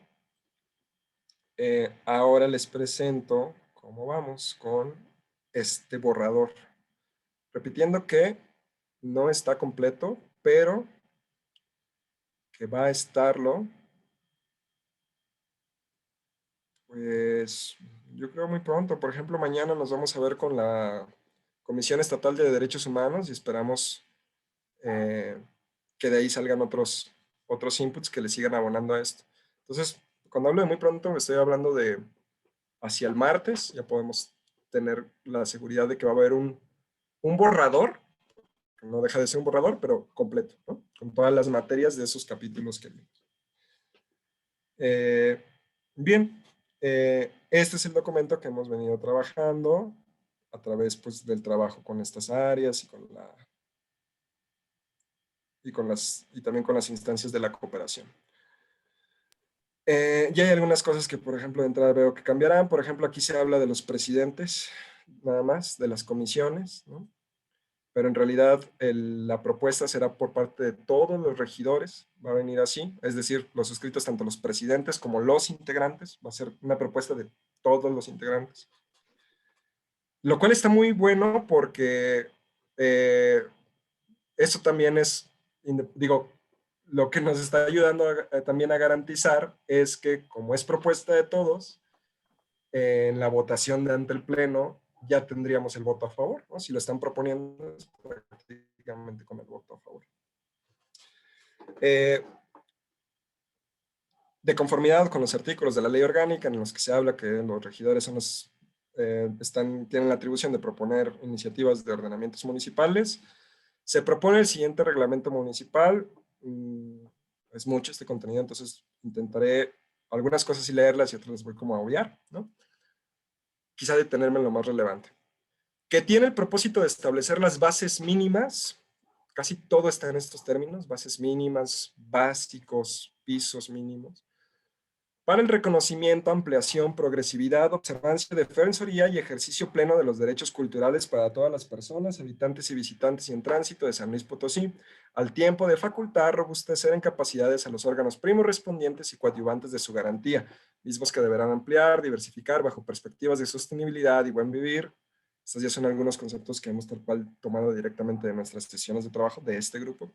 Ahora les presento cómo vamos con este borrador. Repitiendo que no está completo, pero que va a estarlo, pues yo creo muy pronto. Por ejemplo, mañana nos vamos a ver con la Comisión Estatal de Derechos Humanos y esperamos que de ahí salgan otros inputs que le sigan abonando a esto. Entonces, cuando hablo de muy pronto, estoy hablando de hacia el martes, ya podemos tener la seguridad de que va a haber un borrador, que no deja de ser un borrador, pero completo, ¿no? Con todas las materias de esos capítulos que vimos. Bien, este es el documento que hemos venido trabajando a través pues, del trabajo con estas áreas y también con las instancias de la cooperación. Ya hay algunas cosas que, por ejemplo, de entrada veo que cambiarán. Por ejemplo, aquí se habla de los presidentes, nada más, de las comisiones, ¿no? Pero en realidad la propuesta será por parte de todos los regidores, va a venir así, es decir, los suscritos, tanto los presidentes como los integrantes, va a ser una propuesta de todos los integrantes. Lo cual está muy bueno porque eso también es, digo, lo que nos está ayudando también a garantizar es que, como es propuesta de todos, en la votación de ante el Pleno ya tendríamos el voto a favor, ¿no? Si lo están proponiendo, es prácticamente con el voto a favor. De conformidad con los artículos de la ley orgánica en los que se habla que los regidores son los, tienen la atribución de proponer iniciativas de ordenamientos municipales, se propone el siguiente reglamento municipal. Es mucho este contenido, entonces intentaré algunas cosas y leerlas y otras las voy como a obviar, ¿no? Quizá detenerme en lo más relevante. Que tiene el propósito de establecer las bases mínimas, casi todo está en estos términos, bases mínimas, básicos, pisos mínimos, para el reconocimiento, ampliación, progresividad, observancia, defensoría y ejercicio pleno de los derechos culturales para todas las personas, habitantes y visitantes y en tránsito de San Luis Potosí, al tiempo de facultar, robustecer en capacidades a los órganos primos respondientes y coadyuvantes de su garantía, mismos que deberán ampliar, diversificar bajo perspectivas de sostenibilidad y buen vivir. Estos ya son algunos conceptos que hemos tal cual tomado directamente de nuestras sesiones de trabajo de este grupo.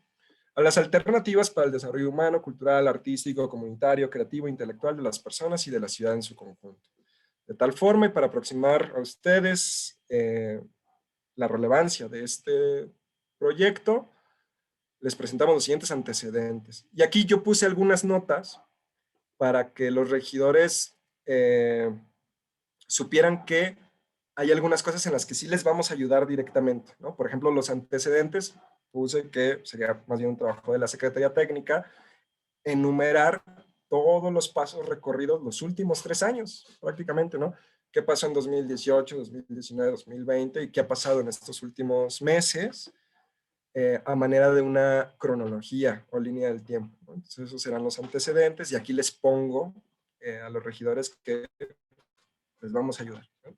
A las alternativas para el desarrollo humano, cultural, artístico, comunitario, creativo, intelectual de las personas y de la ciudad en su conjunto. De tal forma, y para aproximar a ustedes la relevancia de este proyecto, les presentamos los siguientes antecedentes. Y aquí yo puse algunas notas para que los regidores supieran que hay algunas cosas en las que sí les vamos a ayudar directamente, ¿no? Por ejemplo, los antecedentes, puse que sería más bien un trabajo de la Secretaría Técnica, enumerar todos los pasos recorridos los últimos 3 años, prácticamente, ¿no? ¿Qué pasó en 2018, 2019, 2020 y qué ha pasado en estos últimos meses a manera de una cronología o línea del tiempo, ¿no? Entonces, esos serán los antecedentes y aquí les pongo a los regidores que les vamos a ayudar, ¿no?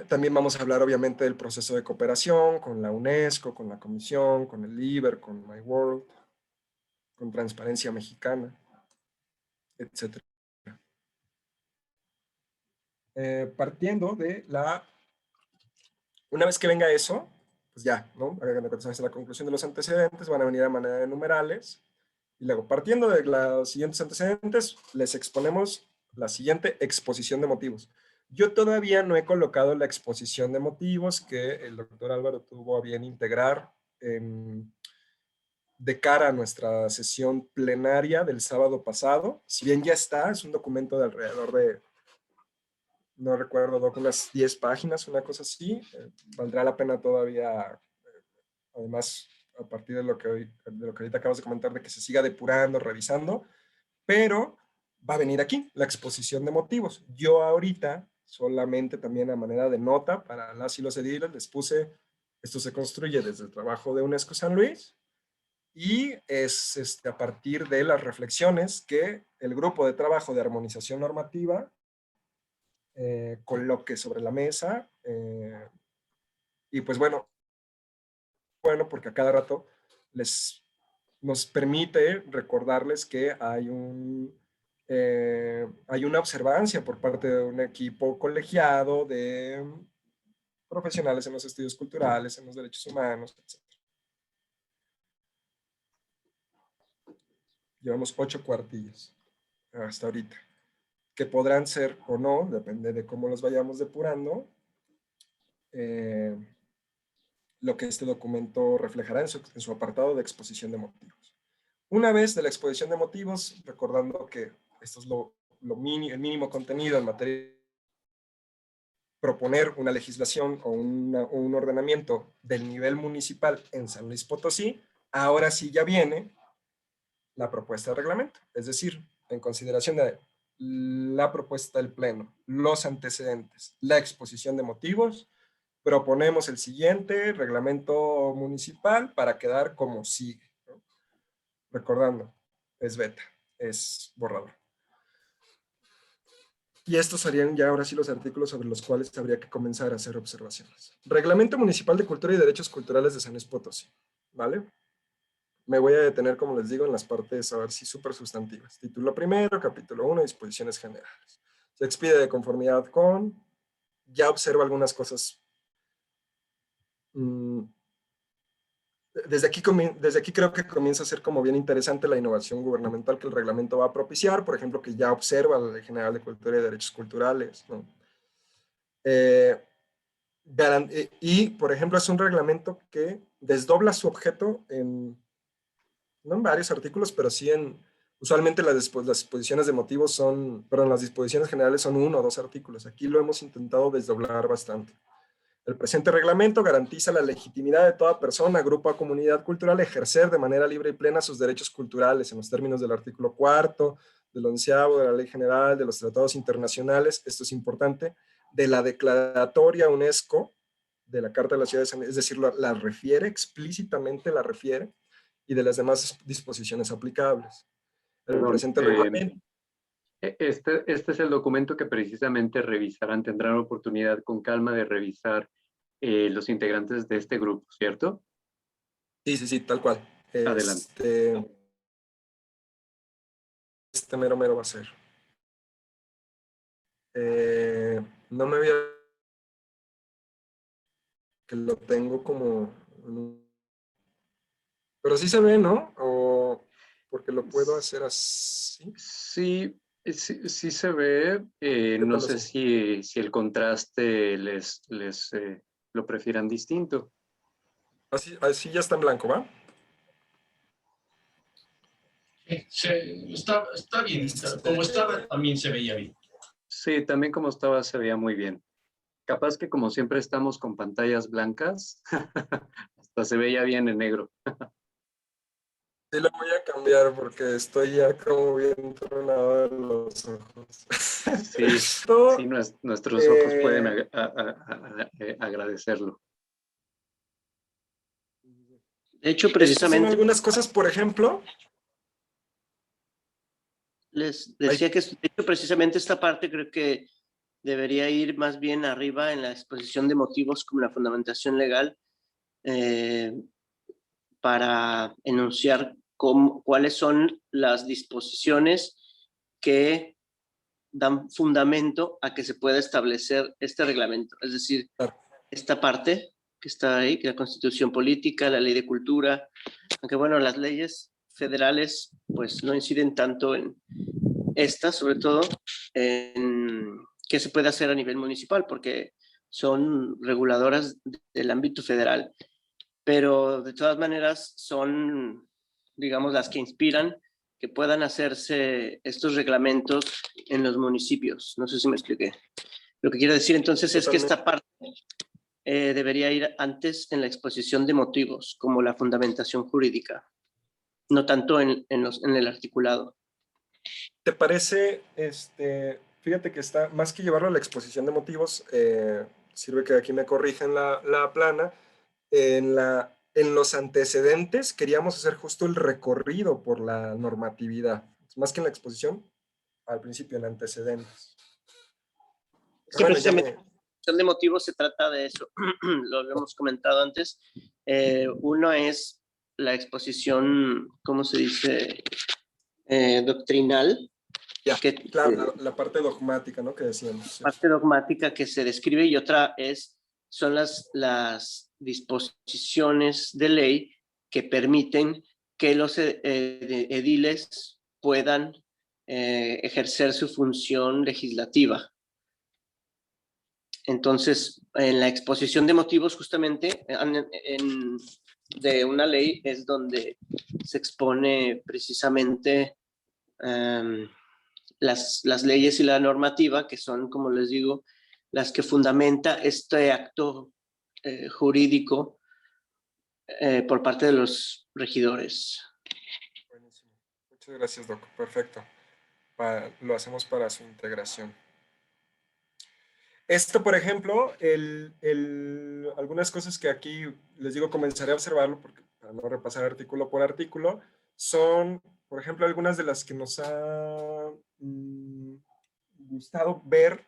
También vamos a hablar obviamente del proceso de cooperación con la UNESCO, con la Comisión, con el IBER, con My World, con Transparencia Mexicana, etc. Partiendo de una vez que venga eso, pues ya, ¿no? Hagan la conclusión de los antecedentes, van a venir a manera de numerales, y luego partiendo de los siguientes antecedentes, les exponemos la siguiente exposición de motivos. Yo todavía no he colocado la exposición de motivos que el doctor Álvaro tuvo a bien integrar de cara a nuestra sesión plenaria del sábado pasado. Si bien ya está, es un documento de alrededor de, no recuerdo, unas 10 páginas, una cosa así. Valdrá la pena todavía, además, a partir de lo que ahorita acabas de comentar, de que se siga depurando, revisando, pero va a venir aquí la exposición de motivos. Yo ahorita, solamente también a manera de nota para las y los ediles, les puse, esto se construye desde el trabajo de UNESCO San Luis, y es a partir de las reflexiones que el grupo de trabajo de armonización normativa coloque sobre la mesa. Y pues bueno, porque a cada rato nos permite recordarles que hay una observancia por parte de un equipo colegiado de profesionales en los estudios culturales, en los derechos humanos, etc. Llevamos 8 cuartillas hasta ahorita, que podrán ser o no, depende de cómo los vayamos depurando, lo que este documento reflejará en su apartado de exposición de motivos. Una vez de la exposición de motivos, recordando que esto es el mínimo contenido en materia de proponer una legislación o un ordenamiento del nivel municipal en San Luis Potosí, ahora sí ya viene la propuesta de reglamento, es decir, en consideración de la propuesta del Pleno, los antecedentes, la exposición de motivos, proponemos el siguiente reglamento municipal para quedar como sigue, ¿no? Recordando, es beta, es borrador. Y estos serían ya ahora sí los artículos sobre los cuales habría que comenzar a hacer observaciones. Reglamento Municipal de Cultura y Derechos Culturales de San Luis Potosí, ¿vale? Me voy a detener, como les digo, en las partes, a ver si súper sustantivas. Título primero, capítulo 1, disposiciones generales. Se expide de conformidad con, ya observo algunas cosas desde aquí creo que comienza a ser como bien interesante la innovación gubernamental que el reglamento va a propiciar, por ejemplo, que ya observa la Ley General de Cultura y Derechos Culturales, ¿no? Eh, y, por ejemplo, es un reglamento que desdobla su objeto no en varios artículos, pero sí usualmente las disposiciones de motivos las disposiciones generales son 1 o 2 artículos. Aquí lo hemos intentado desdoblar bastante. El presente reglamento garantiza la legitimidad de toda persona, grupo o comunidad cultural ejercer de manera libre y plena sus derechos culturales en los términos del artículo 4, del 11º, de la Ley General, de los tratados internacionales, esto es importante, de la Declaratoria UNESCO, de la Carta de la Ciudad de San Miguel, es decir, la refiere, explícitamente la refiere, y de las demás disposiciones aplicables. El Perdón, presente reglamento. este es el documento que precisamente revisarán, tendrán oportunidad con calma de revisar los integrantes de este grupo, ¿cierto? Sí, tal cual. Adelante. Este mero va a ser. No me había... que lo tengo como... Pero sí se ve, ¿no? O porque lo puedo hacer así. Sí, sí se ve. ¿Qué No tal sé así? si el contraste les lo prefieran distinto. Así ya está en blanco, ¿va? Está bien, como estaba también se veía bien. Sí, también como estaba se veía muy bien. Capaz que como siempre estamos con pantallas blancas, hasta se veía bien en negro. Sí lo voy a cambiar porque estoy ya como bien tronado de los ojos. Sí, sí, Esto, nuestros ojos pueden agradecerlo. De hecho, estas son precisamente algunas cosas, por ejemplo. les decía que, de hecho, precisamente esta parte creo que debería ir más bien arriba en la exposición de motivos como la fundamentación legal eh, para enunciar cuáles son las disposiciones que dan fundamento a que se pueda establecer este reglamento. Es decir, esta parte que está ahí, que la Constitución Política, la Ley de Cultura, aunque bueno, las leyes federales pues no inciden tanto en esta, sobre todo en qué se puede hacer a nivel municipal, porque son reguladoras del ámbito federal, pero de todas maneras son, digamos, las que inspiran que puedan hacerse estos reglamentos en los municipios. No sé si me expliqué. Lo que quiero decir entonces es que esta parte debería ir antes en la exposición de motivos, como la fundamentación jurídica, no tanto en el articulado. ¿Te parece, fíjate que está, más que llevarlo a la exposición de motivos, sirve que aquí me corrigen la plana, en los antecedentes queríamos hacer justo el recorrido por la normatividad, más que en la exposición, al principio en antecedentes. Es que Bueno, ya precisamente me... la exposición de motivos se trata de eso, lo hemos comentado antes. Uno es la exposición, ¿cómo se dice? Doctrinal. Ya, Que, claro, la parte dogmática, ¿no? Que decíamos. Parte dogmática que se describe y otra son las disposiciones de ley que permiten que los ediles puedan ejercer su función legislativa. Entonces, en la exposición de motivos, justamente, de una ley es donde se expone precisamente las leyes y la normativa, que son, como les digo, las que fundamenta este acto jurídico por parte de los regidores. Buenísimo. Muchas gracias, Doc. Perfecto. Lo hacemos para su integración. Esto, por ejemplo, algunas cosas que aquí les digo, comenzaré a observarlo porque, para no repasar artículo por artículo, son, por ejemplo, algunas de las que nos ha gustado ver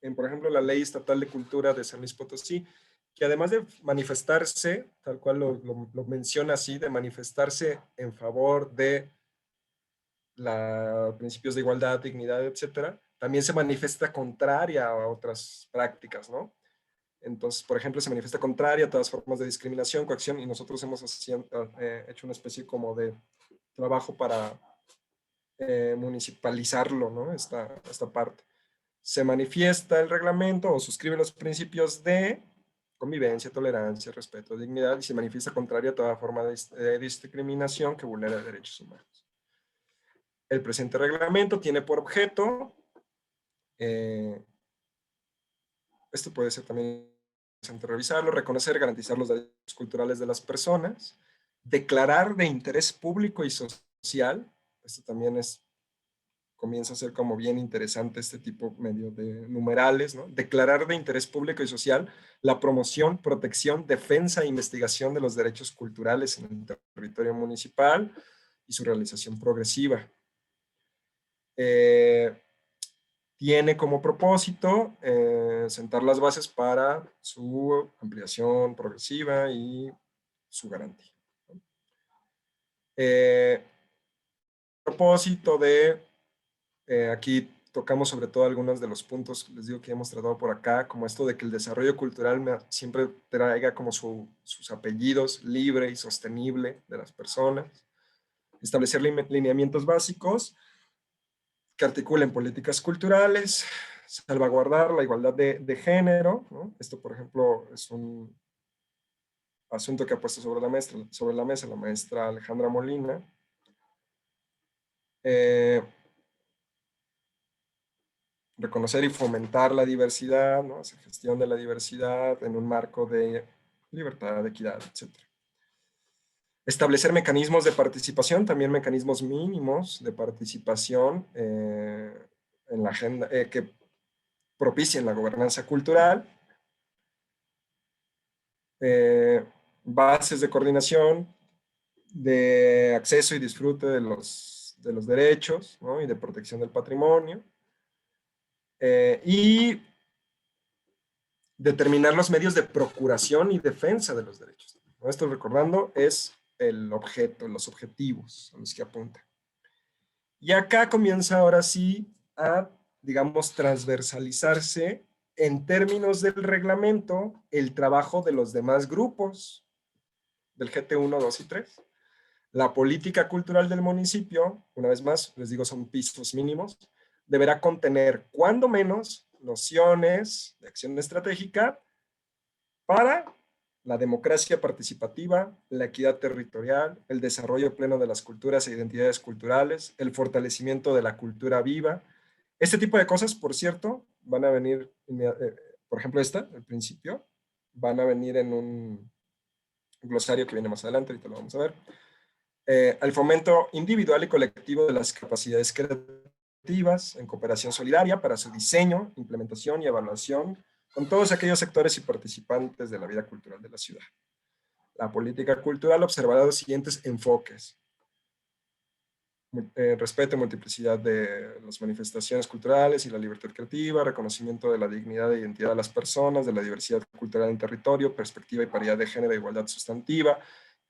en, por ejemplo, la Ley Estatal de Cultura de San Luis Potosí, que además de manifestarse, tal cual lo menciona así, de manifestarse en favor de principios de igualdad, dignidad, etcétera, también se manifiesta contraria a otras prácticas, ¿no? Entonces, por ejemplo, se manifiesta contraria a todas formas de discriminación, coacción, y nosotros hemos hecho una especie como de trabajo para municipalizarlo, ¿no? Esta parte. Se manifiesta el reglamento o suscribe los principios de convivencia, tolerancia, respeto, dignidad, y se manifiesta contraria a toda forma de discriminación que vulnera derechos humanos. El presente reglamento tiene por objeto, esto puede ser también interesante revisarlo, reconocer y garantizar los derechos culturales de las personas, declarar de interés público y social, esto también comienza a ser como bien interesante este tipo medio de numerales, ¿no? Declarar de interés público y social la promoción, protección, defensa e investigación de los derechos culturales en el territorio municipal y su realización progresiva. Tiene como propósito sentar las bases para su ampliación progresiva y su garantía. Propósito de, aquí tocamos sobre todo algunos de los puntos, les digo que hemos tratado por acá, como esto de que el desarrollo cultural siempre traiga como sus apellidos libre y sostenible de las personas. Establecer lineamientos básicos que articulen políticas culturales, salvaguardar la igualdad de género, ¿no? Esto, por ejemplo, es un asunto que ha puesto sobre la mesa la maestra Alejandra Molina. Reconocer y fomentar la diversidad, ¿no? Hacer gestión de la diversidad en un marco de libertad, equidad, etc. Establecer mecanismos de participación, también mecanismos mínimos de participación en la agenda, que propicien la gobernanza cultural, bases de coordinación, de acceso y disfrute de los derechos, ¿no? Y de protección del patrimonio, y determinar los medios de procuración y defensa de los derechos. Esto, recordando, es el objeto, los objetivos a los que apunta. Y acá comienza ahora sí a, digamos, transversalizarse en términos del reglamento el trabajo de los demás grupos del GT1, 2 y 3. La política cultural del municipio, una vez más, les digo, son pisos mínimos, deberá contener, cuando menos, nociones de acción estratégica para la democracia participativa, la equidad territorial, el desarrollo pleno de las culturas e identidades culturales, el fortalecimiento de la cultura viva. Este tipo de cosas, por cierto, van a venir, por ejemplo al principio, van a venir en un glosario que viene más adelante, ahorita lo vamos a ver. El fomento individual y colectivo de las capacidades creativas en cooperación solidaria para su diseño, implementación y evaluación con todos aquellos sectores y participantes de la vida cultural de la ciudad. La política cultural observará los siguientes enfoques. Respeto y multiplicidad de las manifestaciones culturales y la libertad creativa, reconocimiento de la dignidad e identidad de las personas, de la diversidad cultural en territorio, perspectiva y paridad de género e igualdad sustantiva,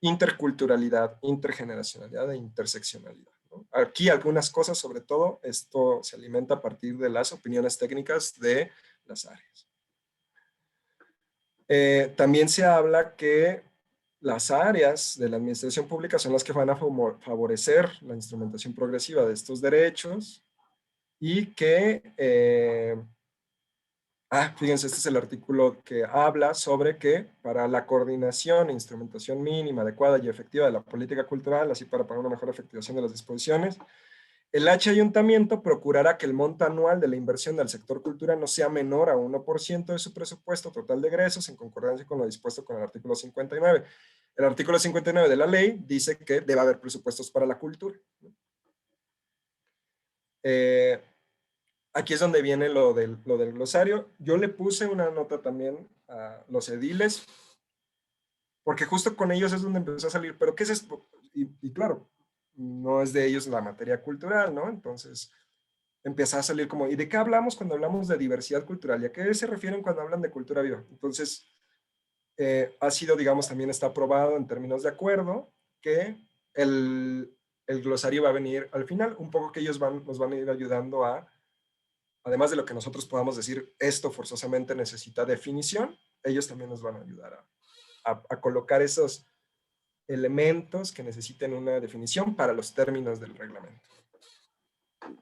interculturalidad, intergeneracionalidad e interseccionalidad, ¿no? Aquí algunas cosas, sobre todo, esto se alimenta a partir de las opiniones técnicas de las áreas. También se habla que las áreas de la administración pública son las que van a favorecer la instrumentación progresiva de estos derechos y que, fíjense, este es el artículo que habla sobre que para la coordinación e instrumentación mínima, adecuada y efectiva de la política cultural, así para una mejor efectivación de las disposiciones, el Ayuntamiento procurará que el monto anual de la inversión del sector cultura no sea menor a 1% de su presupuesto total de egresos, en concordancia con lo dispuesto con el artículo 59. El artículo 59 de la ley dice que debe haber presupuestos para la cultura. Aquí es donde viene lo del glosario. Yo le puse una nota también a los ediles, porque justo con ellos es donde empezó a salir, pero ¿qué es esto? Y claro, no es de ellos la materia cultural, ¿no? Entonces empieza a salir como, ¿y de qué hablamos cuando hablamos de diversidad cultural? ¿Y a qué se refieren cuando hablan de cultura viva? Entonces, ha sido, digamos, también está aprobado en términos de acuerdo que el glosario va a venir al final, un poco que ellos nos van a ir ayudando a, además de lo que nosotros podamos decir, esto forzosamente necesita definición, ellos también nos van a ayudar a colocar esos elementos que necesiten una definición para los términos del reglamento.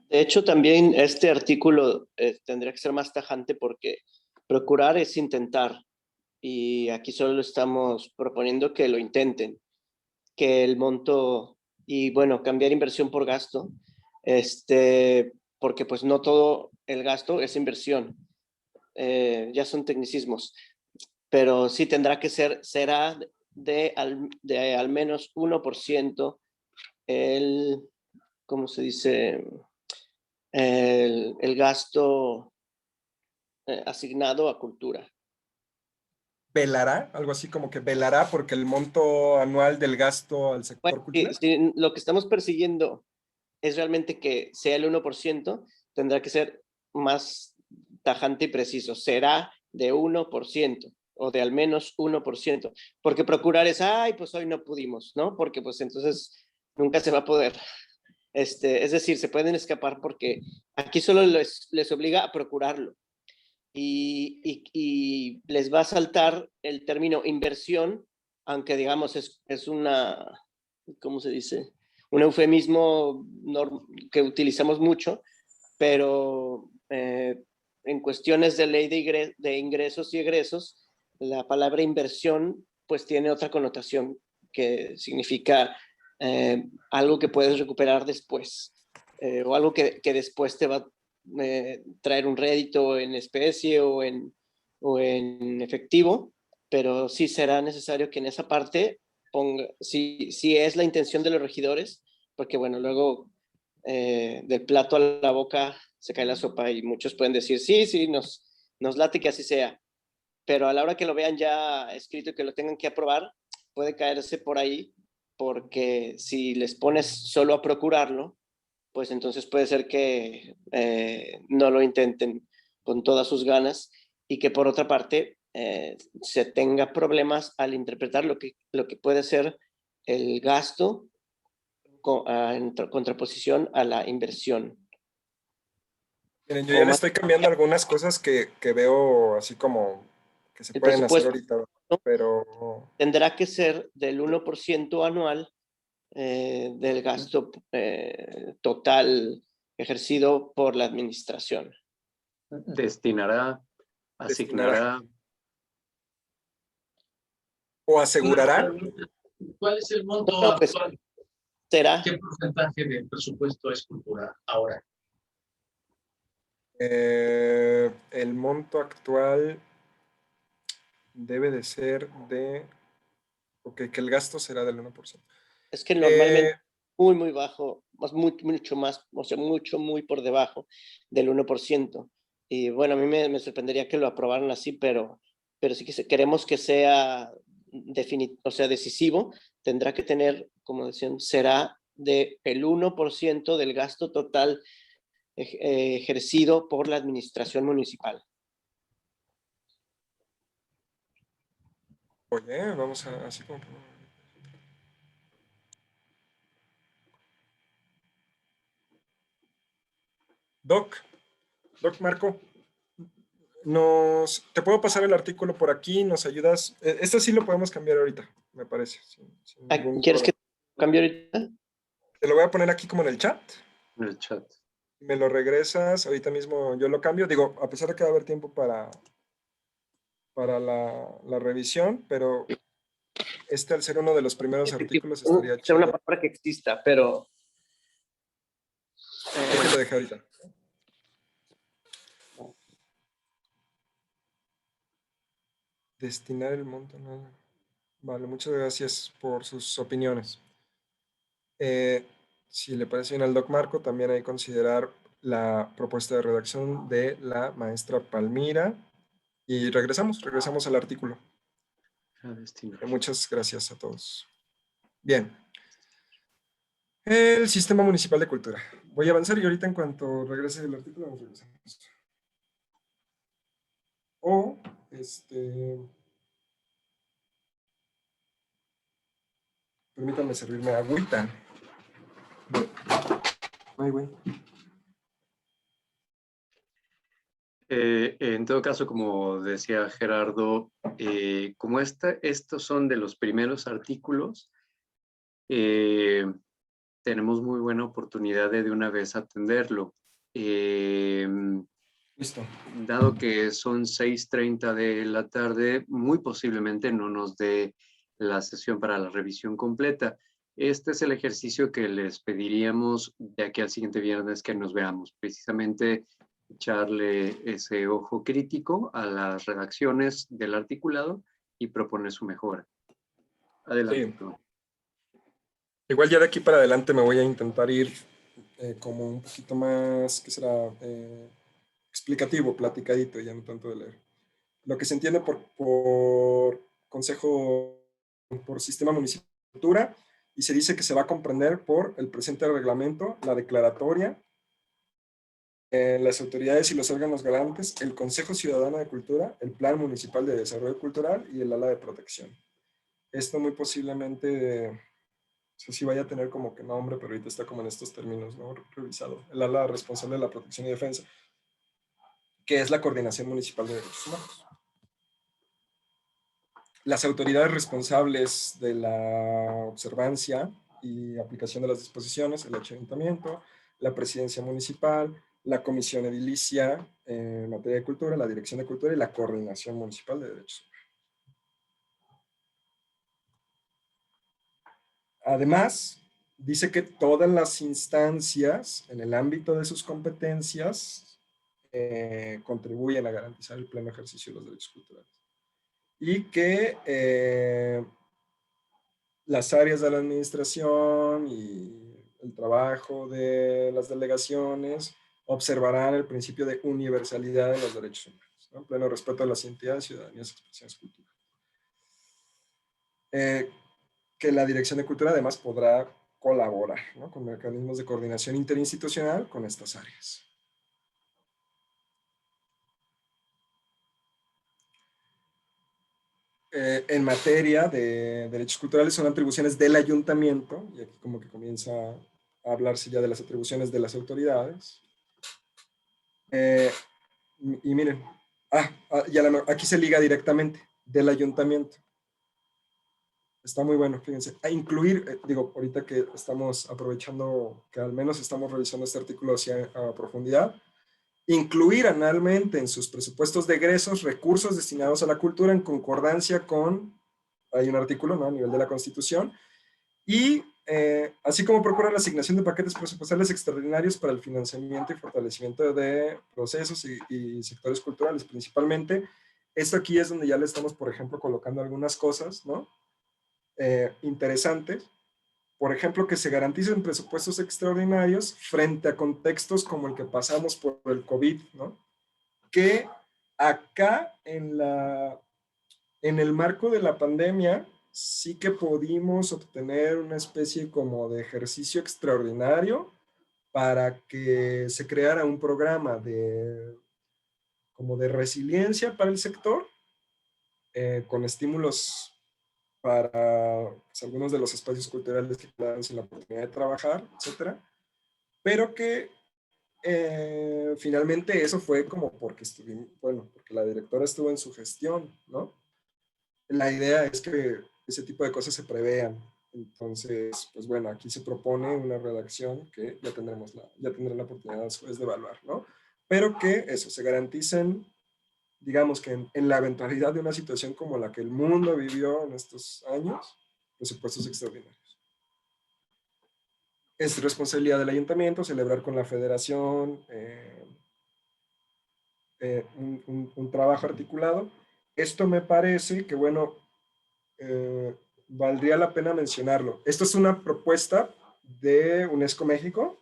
De hecho, también este artículo tendría que ser más tajante porque procurar es intentar. Y aquí solo estamos proponiendo que lo intenten, que el monto y bueno, cambiar inversión por gasto, porque pues no todo el gasto es inversión, ya son tecnicismos, pero sí tendrá que será de al menos 1% el, ¿cómo se dice? El gasto asignado a cultura. ¿Velará? Algo así como que velará porque el monto anual del gasto al sector Bueno, cultural. si lo que estamos persiguiendo es realmente que sea el 1%, tendrá que ser más tajante y preciso. Será de 1% o de al menos 1%, porque procurar es, ay, pues hoy no pudimos, ¿no? Porque pues entonces nunca se va a poder. Es decir, se pueden escapar porque aquí solo les obliga a procurarlo. Y les va a saltar el término inversión, aunque digamos es una, ¿cómo se dice? Un eufemismo que utilizamos mucho, pero en cuestiones de ley de ingresos y egresos, la palabra inversión pues tiene otra connotación que significa algo que puedes recuperar después, o algo que después te va a traer un rédito en especie o en efectivo, pero sí será necesario que en esa parte ponga, si es la intención de los regidores, porque bueno, luego del plato a la boca se cae la sopa y muchos pueden decir, sí, nos late que así sea, pero a la hora que lo vean ya escrito y que lo tengan que aprobar, puede caerse por ahí, porque si les pones solo a procurarlo, pues entonces puede ser que no lo intenten con todas sus ganas y que por otra parte se tenga problemas al interpretar lo que puede ser el gasto en contraposición a la inversión. Miren, yo ya le estoy cambiando algunas cosas que veo así como que se pueden hacer ahorita, pero tendrá que ser del 1% anual del gasto total ejercido por la administración. Destinará, asignará. ¿O asegurará? ¿Cuál es el monto pues, actual? ¿Será? ¿Qué porcentaje del presupuesto es cultura ahora? El monto actual debe de ser de... Ok, que el gasto será del 1%. Es que normalmente muy bajo, mucho más, o sea, muy por debajo del 1%. Y bueno, a mí me sorprendería que lo aprobaran así, pero sí que queremos que sea o sea, decisivo, tendrá que tener, como decían, será del 1% del gasto total ejercido por la administración municipal. Oye, vamos a así como... Doc Marco, te puedo pasar el artículo por aquí, nos ayudas. Esto sí lo podemos cambiar ahorita, me parece. ¿Quieres que cambie ahorita? Te lo voy a poner aquí como en el chat. En el chat. Me lo regresas, ahorita mismo yo lo cambio. Digo, a pesar de que va a haber tiempo para la revisión, pero al ser uno de los primeros artículos estaría Es chido. una palabra que exista, pero... Yo te lo dejé ahorita. Destinar el monto. No. Vale, muchas gracias por sus opiniones. Si le parece bien al Doc Marco, también hay que considerar la propuesta de redacción de la maestra Palmira. Y regresamos al artículo. Muchas gracias a todos. Bien. El Sistema Municipal de Cultura. Voy a avanzar y ahorita en cuanto regrese el artículo nos regresamos. Permítanme servirme agüita. Ay, güey. En todo caso, como decía Gerardo, como estos son de los primeros artículos, tenemos muy buena oportunidad de una vez atenderlo. Listo. Dado que son 6:30 de la tarde, muy posiblemente no nos dé la sesión para la revisión completa. Este es el ejercicio que les pediríamos de aquí al siguiente viernes que nos veamos, precisamente echarle ese ojo crítico a las redacciones del articulado y proponer su mejora. Adelante. Sí. Igual ya de aquí para adelante me voy a intentar ir como un poquito más, ¿qué será? Explicativo, platicadito, ya no tanto de leer. Lo que se entiende por consejo, por sistema municipal de cultura, y se dice que se va a comprender por el presente reglamento, la declaratoria, las autoridades y los órganos garantes, el Consejo Ciudadano de Cultura, el Plan Municipal de Desarrollo Cultural y el ala de protección. Esto muy posiblemente, no sé si vaya a tener como que nombre, pero ahorita está como en estos términos, ¿no? Revisado. El ala responsable de la protección y defensa, que es la Coordinación Municipal de Derechos Humanos. Las autoridades responsables de la observancia y aplicación de las disposiciones, el ayuntamiento, la presidencia municipal, la comisión edilicia en materia de cultura, la dirección de cultura y la coordinación municipal de derechos humanos. Además, dice que todas las instancias en el ámbito de sus competencias contribuyen a garantizar el pleno ejercicio de los derechos culturales. Y que las áreas de la administración y el trabajo de las delegaciones observarán el principio de universalidad de los derechos humanos, ¿no? Pleno respeto a las identidades, ciudadanías, expresiones culturales. Que la Dirección de Cultura además podrá colaborar, ¿no?, con mecanismos de coordinación interinstitucional con estas áreas. En materia de derechos culturales son atribuciones del ayuntamiento, y aquí como que comienza a hablarse ya de las atribuciones de las autoridades. Y miren, aquí se liga directamente del ayuntamiento. Está muy bueno, fíjense. A incluir, digo, ahorita que estamos aprovechando que al menos estamos revisando este artículo a profundidad, incluir anualmente en sus presupuestos de egresos recursos destinados a la cultura en concordancia con, hay un artículo, ¿no?, a nivel de la Constitución, y así como procurar la asignación de paquetes presupuestales extraordinarios para el financiamiento y fortalecimiento de procesos y sectores culturales, principalmente. Esto aquí es donde ya le estamos, por ejemplo, colocando algunas cosas, ¿no?, interesantes. Por ejemplo, que se garanticen presupuestos extraordinarios frente a contextos como el que pasamos por el COVID, ¿no? Que acá en el marco de la pandemia sí que pudimos obtener una especie como de ejercicio extraordinario para que se creara un programa como de resiliencia para el sector, con estímulos para pues, algunos de los espacios culturales que quedaron sin la oportunidad de trabajar, etcétera, pero que finalmente eso fue como porque porque la directora estuvo en su gestión, ¿no? La idea es que ese tipo de cosas se prevean. Entonces, pues bueno, aquí se propone una redacción que ya tendrán la oportunidad después de evaluar, ¿no? Pero que eso, se garanticen, digamos que en la eventualidad de una situación como la que el mundo vivió en estos años, presupuestos extraordinarios. Es responsabilidad del ayuntamiento celebrar con la federación un trabajo articulado. Esto me parece que, bueno, valdría la pena mencionarlo. Esto es una propuesta de UNESCO México,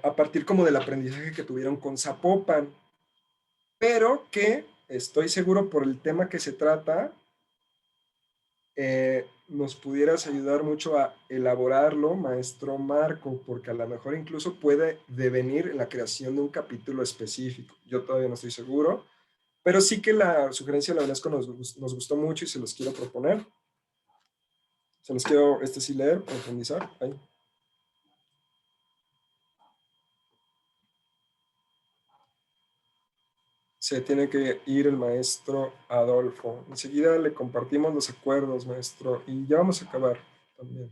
a partir como del aprendizaje que tuvieron con Zapopan, pero que estoy seguro por el tema que se trata, nos pudieras ayudar mucho a elaborarlo, maestro Marco, porque a lo mejor incluso puede devenir en la creación de un capítulo específico. Yo todavía no estoy seguro, pero sí que la sugerencia de la UNESCO nos gustó mucho y se los quiero proponer. Se los quiero, sí leer, profundizar. Ahí. se tiene que ir el maestro Adolfo. Enseguida le compartimos los acuerdos, maestro, y ya vamos a acabar también.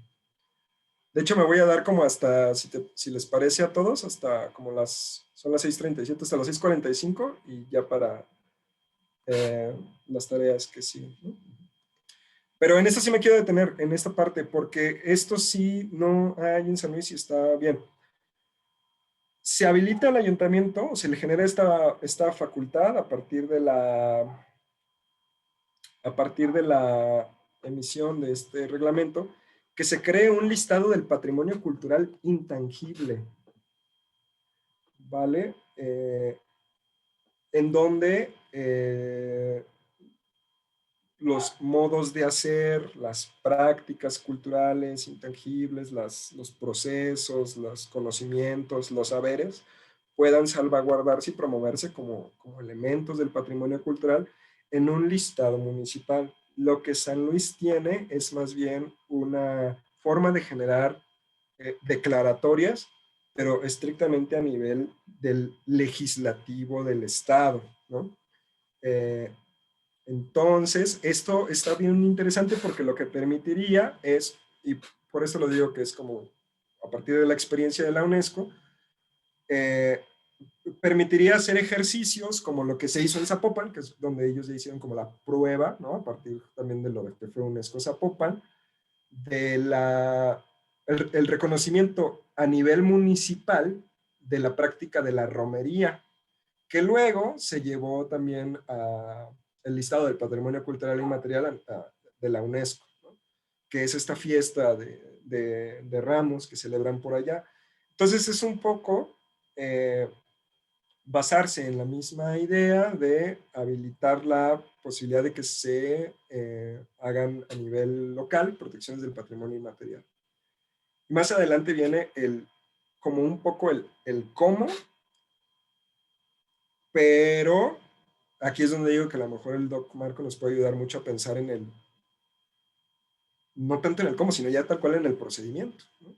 De hecho, me voy a dar como hasta, si les parece a todos, hasta como son las 6:37, hasta las 6:45 y ya para las tareas que siguen, ¿no? Pero en esta sí me quiero detener, en esta parte, porque esto sí no hay en San Luis y está bien. Se habilita al ayuntamiento, o se le genera esta facultad a partir de la emisión de este reglamento, que se cree un listado del patrimonio cultural intangible, ¿vale? En donde los modos de hacer, las prácticas culturales intangibles, los procesos, los conocimientos, los saberes, puedan salvaguardarse y promoverse como elementos del patrimonio cultural en un listado municipal. Lo que San Luis tiene es más bien una forma de generar declaratorias, pero estrictamente a nivel del legislativo del Estado, ¿no? Entonces, esto está bien interesante porque lo que permitiría es, y por eso lo digo que es como a partir de la experiencia de la UNESCO, permitiría hacer ejercicios como lo que se hizo en Zapopan, que es donde ellos ya hicieron como la prueba, ¿no? A partir también de lo que fue UNESCO Zapopan, de el reconocimiento a nivel municipal de la práctica de la romería, que luego se llevó también a el listado del Patrimonio Cultural Inmaterial de la UNESCO, ¿no? Que es esta fiesta de Ramos que celebran por allá. Entonces es un poco basarse en la misma idea de habilitar la posibilidad de que se hagan a nivel local protecciones del patrimonio inmaterial. Más adelante viene como un poco el cómo, pero aquí es donde digo que a lo mejor el Doc Marco nos puede ayudar mucho a pensar no tanto en el cómo, sino ya tal cual en el procedimiento, ¿no?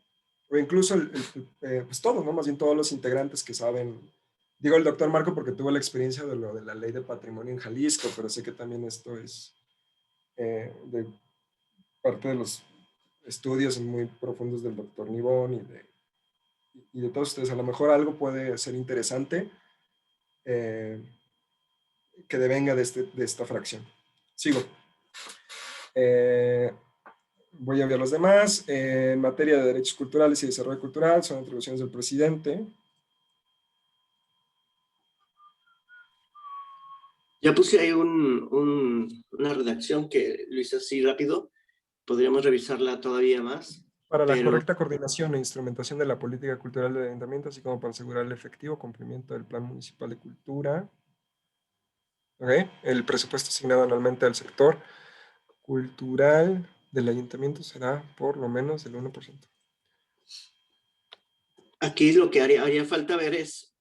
O incluso, pues todos, ¿no? Más bien todos los integrantes que saben, digo el doctor Marco porque tuvo la experiencia de lo de la ley de patrimonio en Jalisco, pero sé que también esto es de parte de los estudios muy profundos del doctor Nibón y de todos ustedes. A lo mejor algo puede ser interesante que devenga de esta fracción. Sigo. Voy a ver los demás. En materia de derechos culturales y desarrollo cultural, son atribuciones del presidente. Ya puse ahí una redacción que lo hice así rápido. Podríamos revisarla todavía más. Para la correcta coordinación e instrumentación de la política cultural del ayuntamiento, así como para asegurar el efectivo cumplimiento del Plan Municipal de Cultura. Okay. El presupuesto asignado anualmente al sector cultural del ayuntamiento será por lo menos del 1%. Aquí lo que haría falta ver es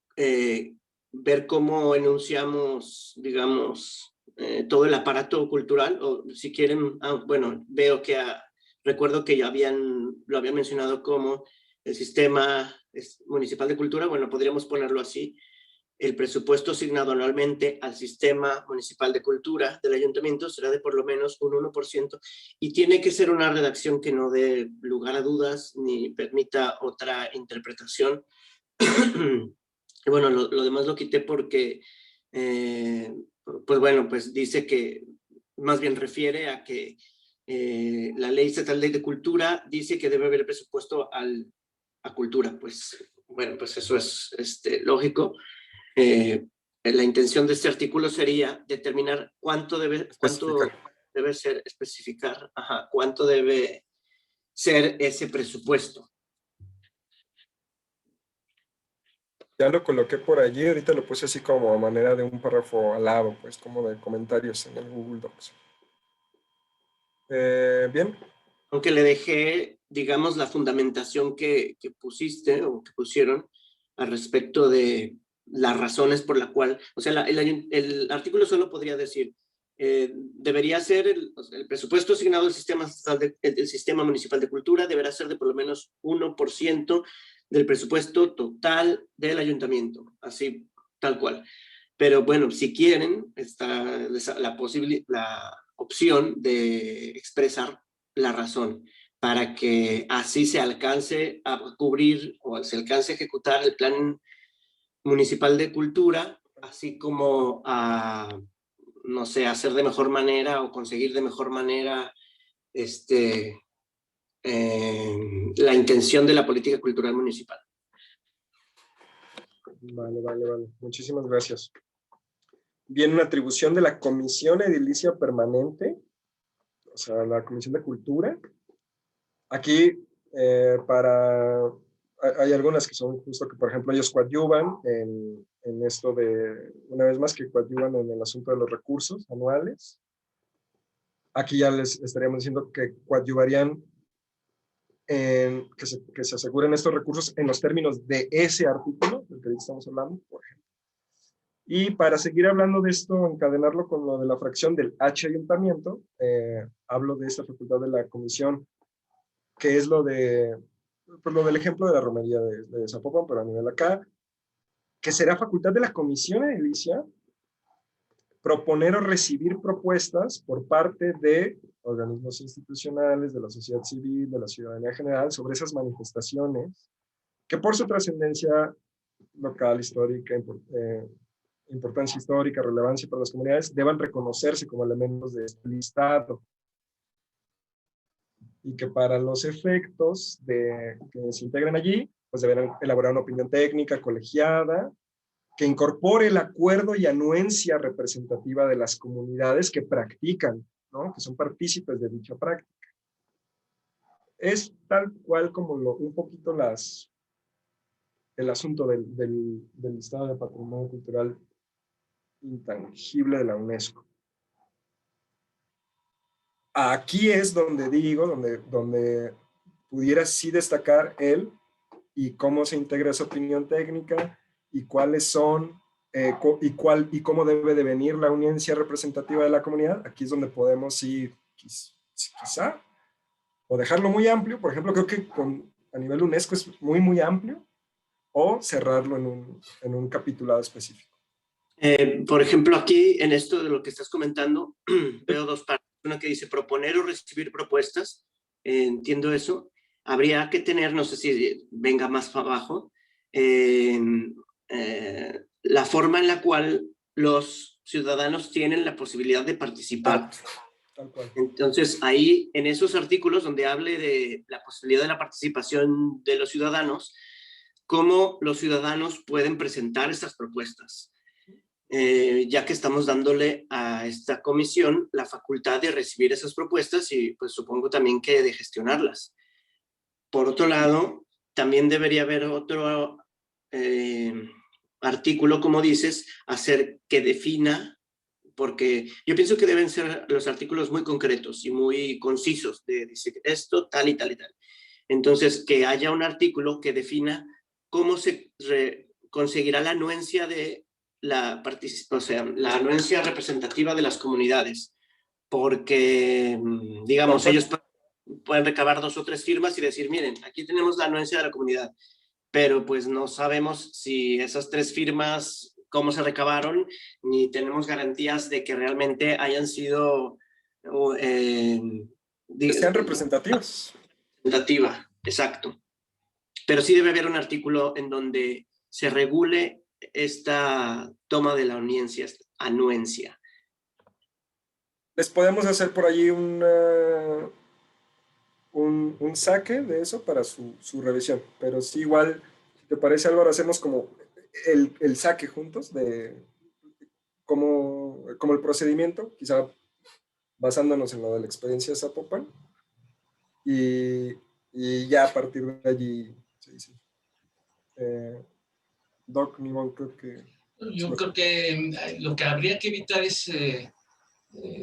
ver cómo enunciamos, digamos, todo el aparato cultural, o si quieren, bueno, veo que recuerdo que ya lo habían mencionado como el sistema municipal de cultura, bueno, podríamos ponerlo así. El presupuesto asignado anualmente al sistema municipal de cultura del ayuntamiento será de por lo menos un 1% y tiene que ser una redacción que no dé lugar a dudas ni permita otra interpretación. Y bueno, lo demás lo quité porque, pues bueno, pues dice que más bien refiere a que la ley estatal de cultura dice que debe haber presupuesto a cultura. Pues bueno, pues eso es lógico. La intención de este artículo sería determinar cuánto debe ser, especificar, cuánto debe ser ese presupuesto. Ya lo coloqué por allí, ahorita lo puse así como a manera de un párrafo al lado, pues como de comentarios en el Google Docs. Bien. Aunque le dejé, digamos, la fundamentación que pusiste o que pusieron al respecto de las razones por la cual, o sea, el artículo solo podría decir, debería ser el presupuesto asignado al sistema municipal de cultura, deberá ser de por lo menos 1% del presupuesto total del ayuntamiento, así, tal cual. pero bueno, si quieren, está la opción de expresar la razón para que así se alcance a cubrir o se alcance a ejecutar el plan municipal de cultura, así como a, no sé, hacer de mejor manera o conseguir de mejor manera la intención de la política cultural municipal. Vale. Muchísimas gracias. Viene una atribución de la Comisión Edilicia Permanente, o sea, la Comisión de Cultura. Aquí, hay algunas que son justo que, por ejemplo, ellos coadyuvan en esto de, una vez más, que coadyuvan en el asunto de los recursos anuales. Aquí ya les estaríamos diciendo que coadyuvarían en que se aseguren estos recursos en los términos de ese artículo del que estamos hablando, por ejemplo. Y para seguir hablando de esto, encadenarlo con lo de la fracción del H ayuntamiento, hablo de esta facultad de la comisión, que es lo del ejemplo de la romería de Zapopan, pero a nivel acá, que será facultad de la comisión edilicia proponer o recibir propuestas por parte de organismos institucionales, de la sociedad civil, de la ciudadanía general, sobre esas manifestaciones que por su trascendencia local, histórica, importancia histórica, relevancia para las comunidades, deban reconocerse como elementos de este listado. Y que para los efectos de que se integren allí, pues deberán elaborar una opinión técnica colegiada que incorpore el acuerdo y anuencia representativa de las comunidades que practican, ¿no? Que son partícipes de dicha práctica. Es tal cual como un poquito el asunto del listado de patrimonio cultural intangible de la UNESCO. Aquí es donde digo, donde pudiera sí destacar él y cómo se integra esa opinión técnica y cuáles son y cómo debe de venir la audiencia representativa de la comunidad. Aquí es donde podemos ir quizá o dejarlo muy amplio. Por ejemplo, creo que a nivel UNESCO es muy amplio, o cerrarlo en un capitulado específico. Por ejemplo, aquí en esto de lo que estás comentando, veo dos partes. Una que dice proponer o recibir propuestas. Entiendo eso. Habría que tener, no sé si venga más abajo, la forma en la cual los ciudadanos tienen la posibilidad de participar. Tal cual. Entonces, ahí, en esos artículos donde hable de la posibilidad de la participación de los ciudadanos, cómo los ciudadanos pueden presentar estas propuestas. Ya que estamos dándole a esta comisión la facultad de recibir esas propuestas y pues supongo también que de gestionarlas. Por otro lado, también debería haber otro artículo, como dices, que defina, porque yo pienso que deben ser los artículos muy concretos y muy concisos, de decir esto, tal y tal y tal. Entonces, que haya un artículo que defina cómo se conseguirá la anuencia de la anuencia representativa de las comunidades, porque, digamos, ellos pueden recabar 2 o 3 firmas y decir, miren, aquí tenemos la anuencia de la comunidad, pero pues no sabemos si esas 3 firmas, cómo se recabaron, ni tenemos garantías de que realmente hayan sido... que sean representativos. Representativa, exacto. Pero sí debe haber un artículo en donde se regule esta toma de la anuencia. Les podemos hacer por allí un saque de eso para su revisión, pero sí, igual, si te parece, Álvaro, hacemos como el saque juntos de como el procedimiento, quizá basándonos en lo de la experiencia de Zapopan, y ya a partir de allí se dice. Doc, Nivón, creo que... Yo creo que lo que habría que evitar es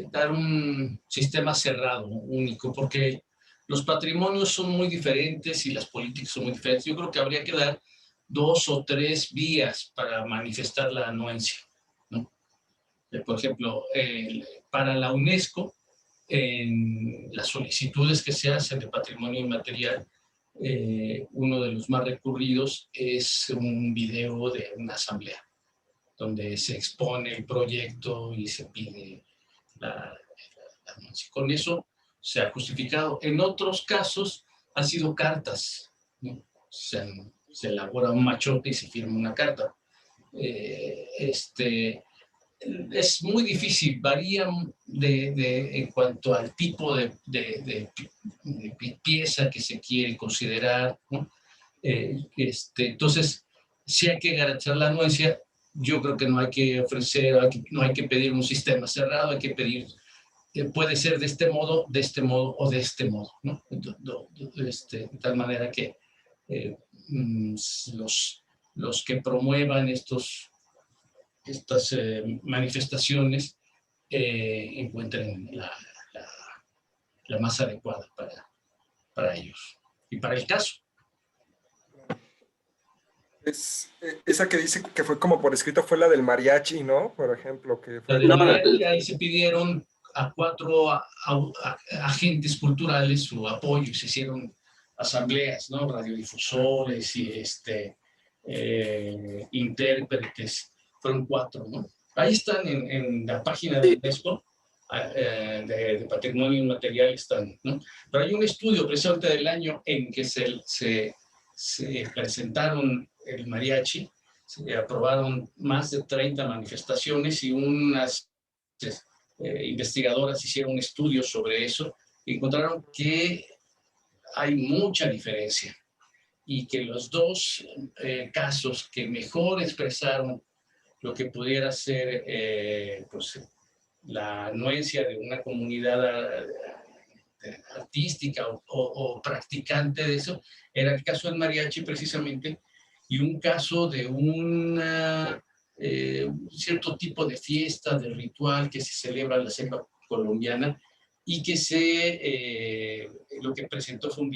dar un sistema cerrado, único, porque los patrimonios son muy diferentes y las políticas son muy diferentes. Yo creo que habría que dar 2 o 3 vías para manifestar la anuencia, ¿no? Por ejemplo, para la UNESCO, en las solicitudes que se hacen de patrimonio inmaterial, uno de los más recurridos es un video de una asamblea. donde se expone el proyecto y se pide la anuencia. Con eso se ha justificado. En otros casos han sido cartas, ¿no? Se elabora un machote y se firma una carta. Es muy difícil, varía en cuanto al tipo de pieza que se quiere considerar, ¿no? Entonces, si hay que garantizar la anuencia, yo creo que no hay que ofrecer, no hay que pedir un sistema cerrado, hay que pedir, puede ser de este modo o de este modo, ¿no? De tal manera que los que promuevan estas manifestaciones encuentren la más adecuada para ellos y para el caso. Esa que dice que fue como por escrito fue la del mariachi, ¿no? Por ejemplo. Que fue... La del mariachi, ahí se pidieron a 4 agentes culturales su apoyo y se hicieron asambleas, ¿no? Radiodifusores y intérpretes, fueron 4, ¿no? Ahí están en la página de UNESCO, de Patrimonio Inmaterial están, ¿no? Pero hay un estudio precisamente del año en que se presentaron el mariachi, se aprobaron más de 30 manifestaciones y unas investigadoras hicieron un estudio sobre eso y encontraron que hay mucha diferencia y que los 2 casos que mejor expresaron lo que pudiera ser pues, la anuencia de una comunidad artística o practicante de eso, era el caso del mariachi precisamente, y un caso de un cierto tipo de fiesta, de ritual que se celebra en la selva colombiana y que lo que presentó fue un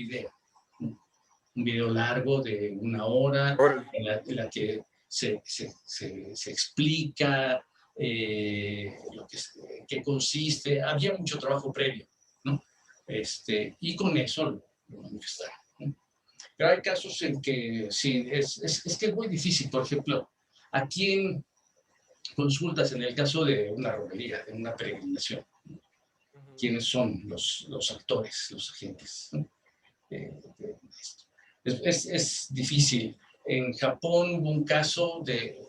video largo de 1 hora en la que se explica qué consiste. Había mucho trabajo previo, ¿no? Y con eso lo manifestaron, ¿no? Pero hay casos en que sí, es que es muy difícil. Por ejemplo, ¿a quién consultas en el caso de una romería, de una peregrinación? ¿Quiénes son los actores, los agentes, ¿no? Es difícil. En Japón hubo un caso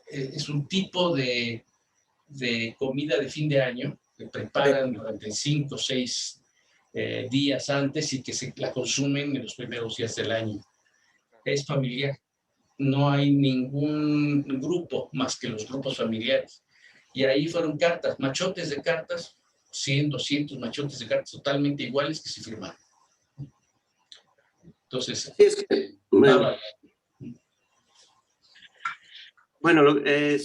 es un tipo de comida de fin de año que preparan durante 5 o 6 días antes y que la consumen en los primeros días del año. Es familiar. No hay ningún grupo más que los grupos familiares. Y ahí fueron cartas, machotes de cartas, 100, 200 machotes de cartas totalmente iguales que se firmaron. Entonces, si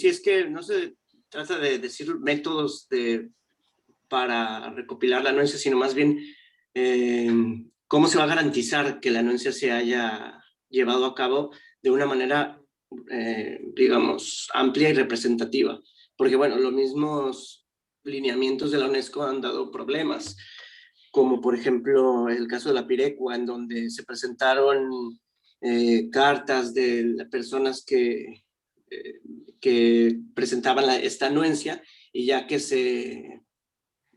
es que no se trata de decir métodos para recopilar la anuencia, sino más bien cómo se va a garantizar que la anuencia se haya llevado a cabo de una manera, digamos, amplia y representativa. Porque, bueno, los mismos lineamientos de la UNESCO han dado problemas, como por ejemplo el caso de la Pirecua, en donde se presentaron cartas de personas que presentaban esta anuencia, y ya que se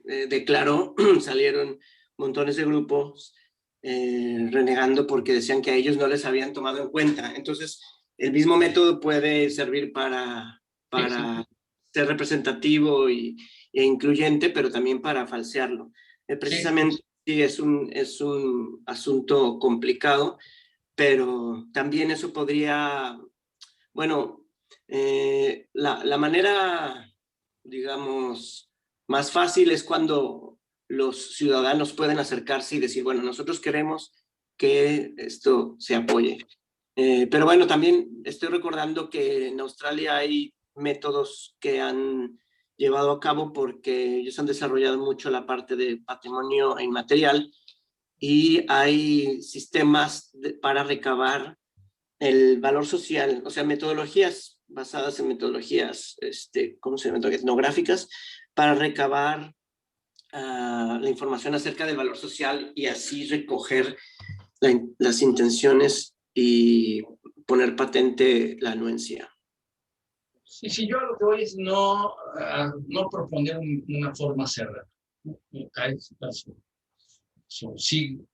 declaró, salieron montones de grupos renegando porque decían que a ellos no les habían tomado en cuenta. Entonces, el mismo método puede servir para ser representativo e incluyente, pero también para falsearlo. Precisamente sí, es un asunto complicado, pero también eso podría, bueno, la manera, digamos, más fácil es cuando los ciudadanos pueden acercarse y decir, bueno, nosotros queremos que esto se apoye. Pero bueno, también estoy recordando que en Australia hay métodos que han llevado a cabo porque ellos han desarrollado mucho la parte de patrimonio inmaterial y hay sistemas para recabar el valor social, o sea, metodologías basadas en metodologías, ¿cómo se llama? Etnográficas, para recabar la información acerca del valor social y así recoger las intenciones y poner patente la anuencia. Sí, sí, yo a lo que voy es no, no proponer una forma cerrada. Sí,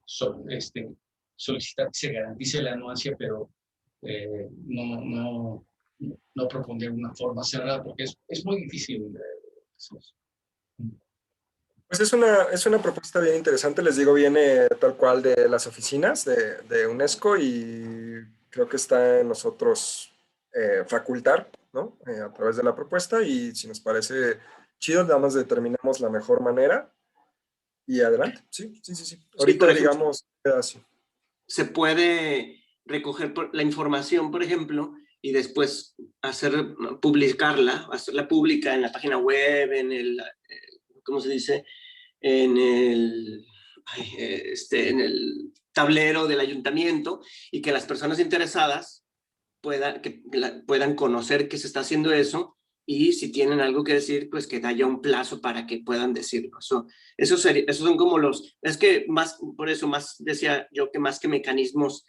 solicitar que se garantice la anuancia, pero no proponer una forma cerrada, porque es muy difícil. Pues es una propuesta bien interesante, les digo, viene tal cual de las oficinas de UNESCO y creo que está en nosotros facultar, ¿no? A través de la propuesta y si nos parece chido, nada más determinamos la mejor manera y adelante. Sí, sí, sí, sí. Sí, por Ahorita, ejemplo, digamos, queda así. se puede recoger la información, por ejemplo, y después publicarla, hacerla pública en la página web, en el, ¿cómo se dice? En el, en el tablero del ayuntamiento y que las personas interesadas puedan conocer que se está haciendo eso y si tienen algo que decir, pues que haya un plazo para que puedan decirlo. Esos son como es que más, por eso más decía yo que más que mecanismos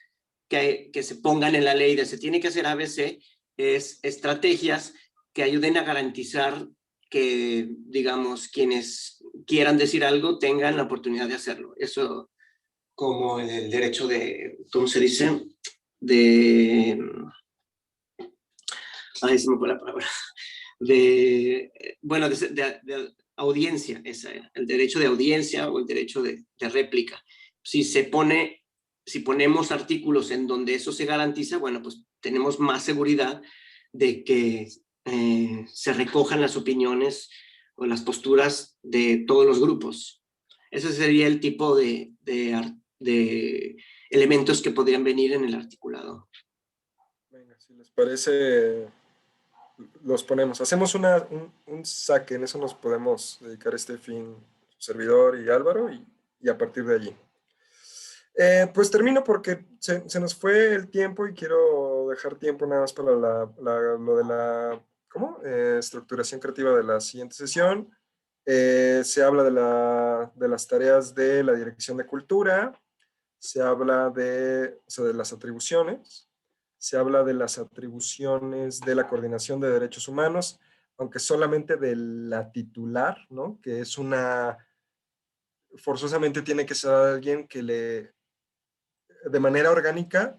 que se pongan en la ley de se tiene que hacer ABC, es estrategias que ayuden a garantizar que, digamos, quienes quieran decir algo tengan la oportunidad de hacerlo. Eso como el derecho de, ¿cómo se dice? De, ay, se me fue la palabra, bueno, de audiencia, esa era, el derecho de audiencia o el derecho de réplica. Si ponemos artículos en donde eso se garantiza, bueno, pues tenemos más seguridad de que se recojan las opiniones o las posturas de todos los grupos. Ese sería el tipo de elementos que podrían venir en el articulado. Venga, si les parece, los ponemos. Hacemos un saque, en eso nos podemos dedicar este fin, su servidor y Álvaro, y a partir de allí. Pues termino porque se nos fue el tiempo y quiero dejar tiempo nada más para lo de la ¿cómo? Estructuración creativa de la siguiente sesión. Se habla de las tareas de la Dirección de Cultura, se habla o sea, de las atribuciones, se habla de las atribuciones de la Coordinación de Derechos Humanos, aunque solamente de la titular, ¿no? Que es forzosamente tiene que ser alguien que de manera orgánica,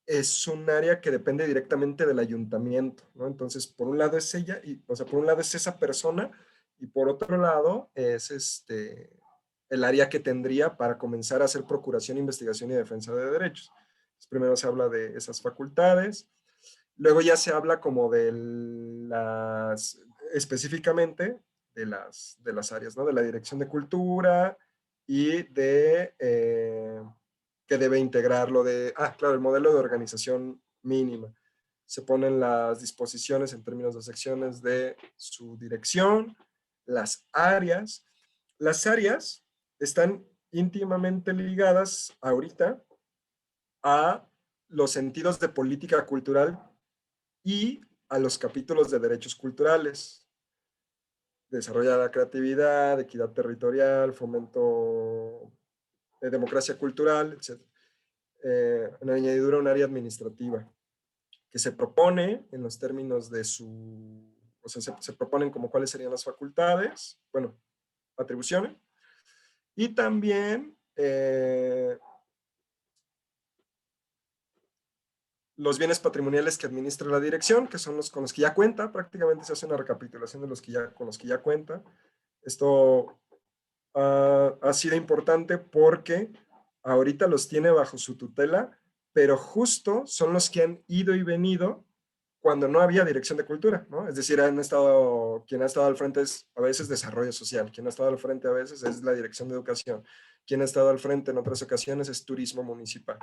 es un área que depende directamente del ayuntamiento, ¿no? Entonces, por un lado es ella, o sea, por un lado es esa persona, y por otro lado es el área que tendría para comenzar a hacer procuración, investigación y defensa de derechos. Entonces, primero se habla de esas facultades, luego ya se habla como específicamente de las áreas, ¿no? De la Dirección de Cultura y que debe integrar claro, el modelo de organización mínima. Se ponen las disposiciones en términos de secciones de su dirección, las áreas. Las áreas están íntimamente ligadas ahorita a los sentidos de política cultural y a los capítulos de derechos culturales, desarrollar la creatividad, equidad territorial, fomento de democracia cultural, etc. En añadidura, un área administrativa que se propone en los términos de o sea, se proponen como cuáles serían las facultades, bueno, atribuciones, y también los bienes patrimoniales que administra la dirección, que son los con los que ya cuenta, prácticamente se hace una recapitulación de con los que ya cuenta. Esto ha sido importante porque ahorita los tiene bajo su tutela, pero justo son los que han ido y venido cuando no había dirección de cultura, ¿no? Es decir, quien ha estado al frente es a veces desarrollo social, quien ha estado al frente a veces es la dirección de educación, quien ha estado al frente en otras ocasiones es turismo municipal.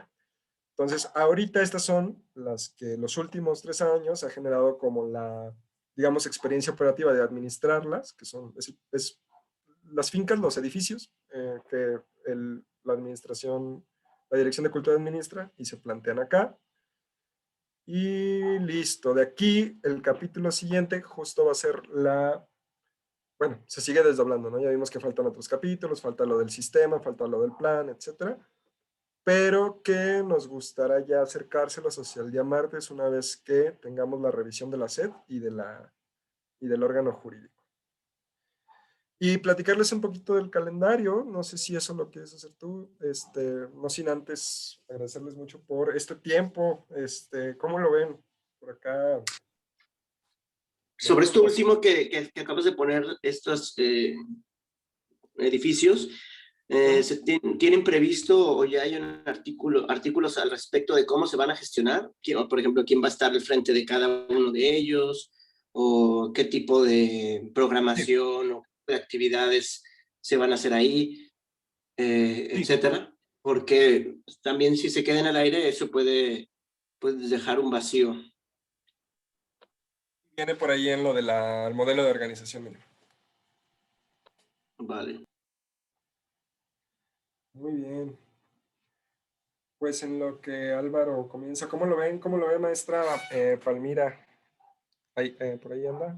Entonces, ahorita estas son las que los últimos 3 años ha generado como digamos, experiencia operativa de administrarlas, que son las fincas, los edificios que la administración, la Dirección de Cultura administra y se plantean acá. Y listo, de aquí el capítulo siguiente justo va a ser bueno, se sigue desdoblando, ¿no? Ya vimos que faltan otros capítulos, falta lo del sistema, falta lo del plan, etcétera. pero que nos gustará ya acercárselos hacia el día martes una vez que tengamos la revisión de la SED y del órgano jurídico. Y platicarles un poquito del calendario, no sé si eso lo quieres hacer tú, no sin antes agradecerles mucho por este tiempo, ¿cómo lo ven por acá? Sobre esto último que acabas de poner, estos edificios, ¿tienen previsto o ya hay artículos al respecto de cómo se van a gestionar? Por ejemplo, ¿quién va a estar al frente de cada uno de ellos? ¿O qué tipo de programación o de actividades se van a hacer ahí? Etcétera. Porque también si se queda en el aire, eso puede dejar un vacío. Viene por ahí en lo del modelo de organización mínima. Vale. Muy bien. Pues en lo que Álvaro comienza, ¿cómo lo ven? ¿Cómo lo ve, maestra Palmira? Ahí, por ahí anda.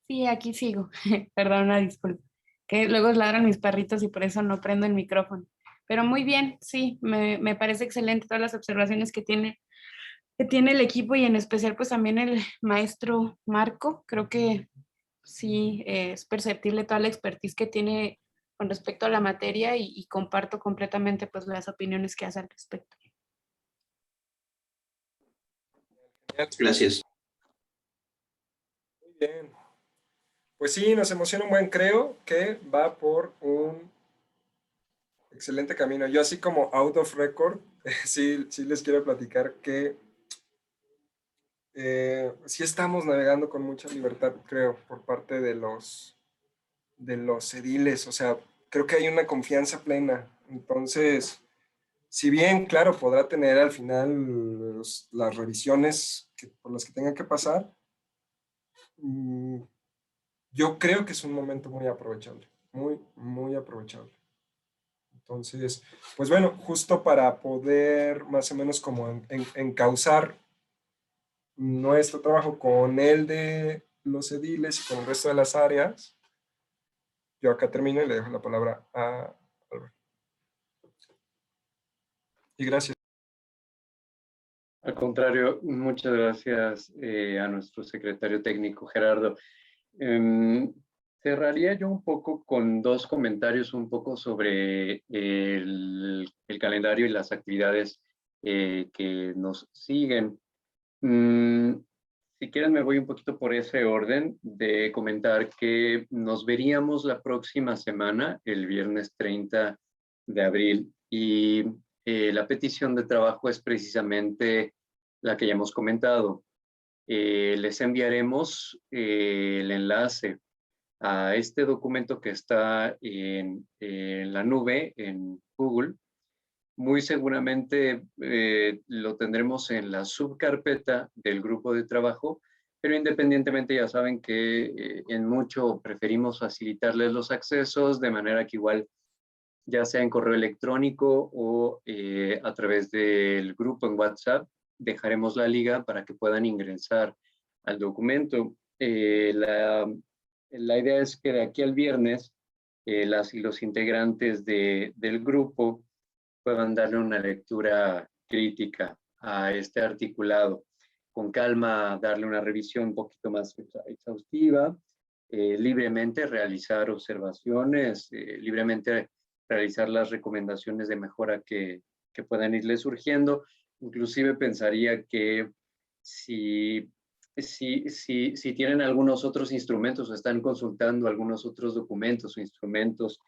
Sí, aquí sigo. Perdón, una disculpa. Que luego ladran mis perritos y por eso no prendo el micrófono. Pero muy bien, sí, me parece excelente todas las observaciones que tiene el equipo y en especial pues también el maestro Marco. Creo que sí es perceptible toda la expertise que tiene con respecto a la materia y comparto completamente pues las opiniones que hace al respecto. Gracias. Muy bien. Pues sí, nos emociona un buen, creo que va por un excelente camino. Yo así como out of record, sí les quiero platicar que sí estamos navegando con mucha libertad, creo, por parte de los ediles. O sea, creo que hay una confianza plena. Entonces, si bien, claro, podrá tener al final las revisiones por las que tenga que pasar, yo creo que es un momento muy aprovechable, muy, muy aprovechable. Entonces, pues bueno, justo para poder más o menos como encauzar nuestro trabajo con el de los ediles y con el resto de las áreas, yo acá termino y le dejo la palabra a Álvaro. Y gracias. Al contrario, muchas gracias a nuestro secretario técnico, Gerardo. Cerraría yo un poco con dos comentarios un poco sobre el calendario y las actividades que nos siguen. Si quieren me voy un poquito por ese orden de comentar que nos veríamos la próxima semana, el viernes 30 de abril, y la petición de trabajo es precisamente la que ya hemos comentado. Les enviaremos el enlace a este documento que está en la nube, en Google. Muy seguramente lo tendremos en la subcarpeta del grupo de trabajo, pero independientemente ya saben que en mucho preferimos facilitarles los accesos de manera que igual ya sea en correo electrónico o a través del grupo en WhatsApp, dejaremos la liga para que puedan ingresar al documento. La idea es que de aquí al viernes las y los integrantes del grupo puedan darle una lectura crítica a este articulado, con calma darle una revisión un poquito más exhaustiva, libremente realizar observaciones, libremente realizar las recomendaciones de mejora que puedan irle surgiendo. Inclusive pensaría que si tienen algunos otros instrumentos o están consultando algunos otros documentos o instrumentos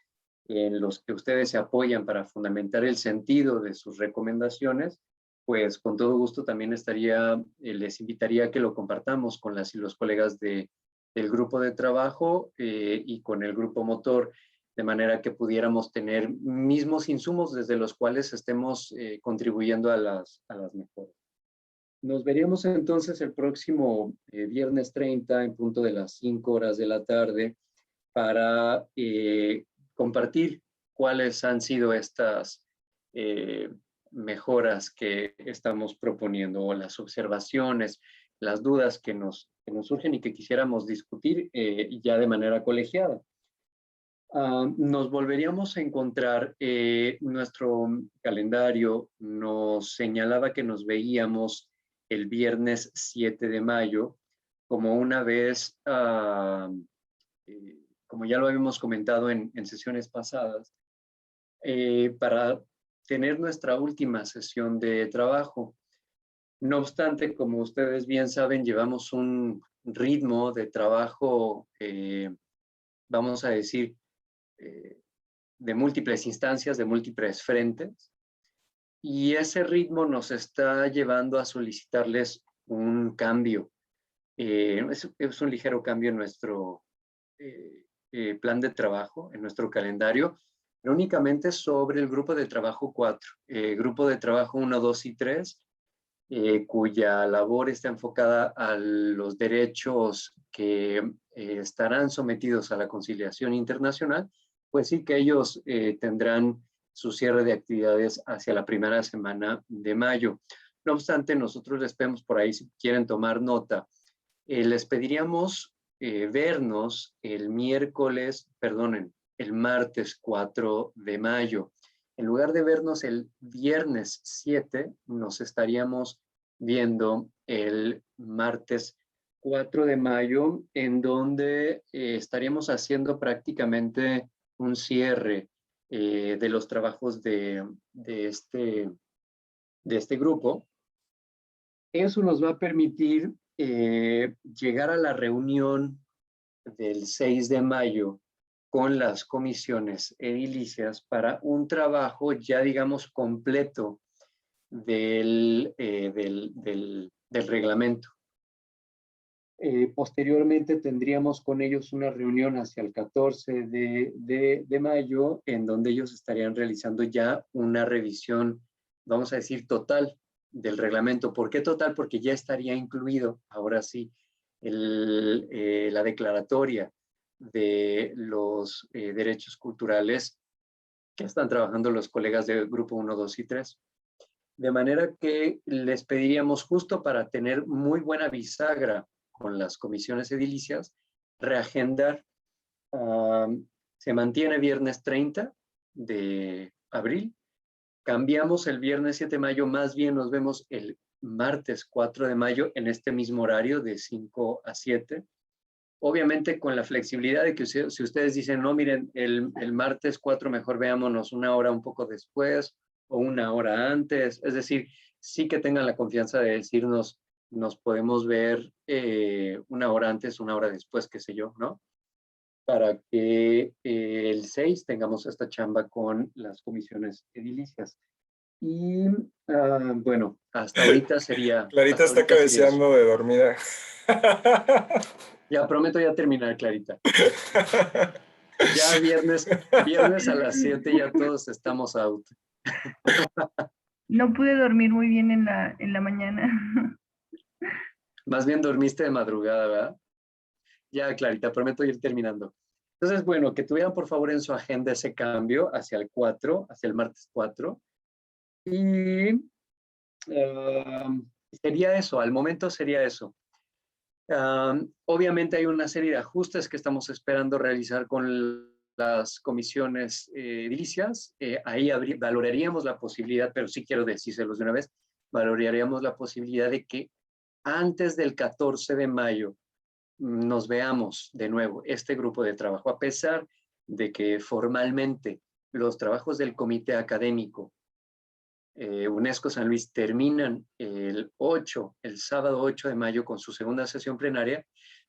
en los que ustedes se apoyan para fundamentar el sentido de sus recomendaciones, pues con todo gusto también les invitaría a que lo compartamos con las y los colegas del grupo de trabajo y con el grupo motor, de manera que pudiéramos tener mismos insumos desde los cuales estemos contribuyendo a las mejoras. Nos veríamos entonces el próximo viernes 30 en punto de las 5 horas de la tarde para compartir cuáles han sido estas mejoras que estamos proponiendo o las observaciones, las dudas que nos surgen y que quisiéramos discutir ya de manera colegiada. Nos volveríamos a encontrar, nuestro calendario nos señalaba que nos veíamos el viernes 7 de mayo, como una vez, como ya lo habíamos comentado en sesiones pasadas, para tener nuestra última sesión de trabajo. No obstante, como ustedes bien saben, llevamos un ritmo de trabajo, vamos a decir, de múltiples instancias, de múltiples frentes, y ese ritmo nos está llevando a solicitarles un cambio. Es un ligero cambio en nuestro plan de trabajo, en nuestro calendario, pero únicamente sobre el grupo de trabajo 4. Grupo de trabajo 1, 2 y 3, cuya labor está enfocada a los derechos que estarán sometidos a la conciliación internacional, pues sí que ellos tendrán su cierre de actividades hacia la primera semana de mayo. No obstante, nosotros les pedimos por ahí, si quieren tomar nota, les pediríamos vernos el martes 4 de mayo. En lugar de vernos el viernes 7, nos estaríamos viendo el martes 4 de mayo, en donde estaríamos haciendo prácticamente un cierre de los trabajos de este grupo. Eso nos va a permitir llegar a la reunión del 6 de mayo con las comisiones edilicias para un trabajo ya, digamos, completo del reglamento. Posteriormente tendríamos con ellos una reunión hacia el 14 de mayo, en donde ellos estarían realizando ya una revisión, vamos a decir, total del reglamento. ¿Por qué total? Porque ya estaría incluido, ahora sí, la declaratoria de los derechos culturales que están trabajando los colegas del grupo 1, 2 y 3. De manera que les pediríamos, justo para tener muy buena bisagra con las comisiones edilicias, reagendar. Se mantiene viernes 30 de abril. Cambiamos el viernes 7 de mayo, más bien nos vemos el martes 4 de mayo en este mismo horario de 5 a 7. Obviamente con la flexibilidad de que si ustedes dicen, no, miren, el martes 4 mejor veámonos una hora un poco después o una hora antes. Es decir, sí que tengan la confianza de decirnos, nos podemos ver una hora antes, una hora después, qué sé yo, ¿no? Para que el 6 tengamos esta chamba con las comisiones edilicias. Y bueno, hasta ahorita sería... Clarita está cabeceando de dormida. Ya prometo ya terminar, Clarita. Ya viernes a las 7 ya todos estamos out. No pude dormir muy bien en la mañana. Más bien dormiste de madrugada, ¿verdad? Ya, Clarita, prometo ir terminando. Entonces, bueno, que tuvieran por favor en su agenda ese cambio hacia el 4, hacia el martes 4. Y sería eso, al momento sería eso. Obviamente hay una serie de ajustes que estamos esperando realizar con las comisiones edilicias. Ahí valoraríamos la posibilidad, pero sí quiero decírselos de una vez, valoraríamos la posibilidad de que antes del 14 de mayo nos veamos de nuevo este grupo de trabajo, a pesar de que formalmente los trabajos del comité académico UNESCO San Luis terminan el sábado 8 de mayo con su segunda sesión plenaria.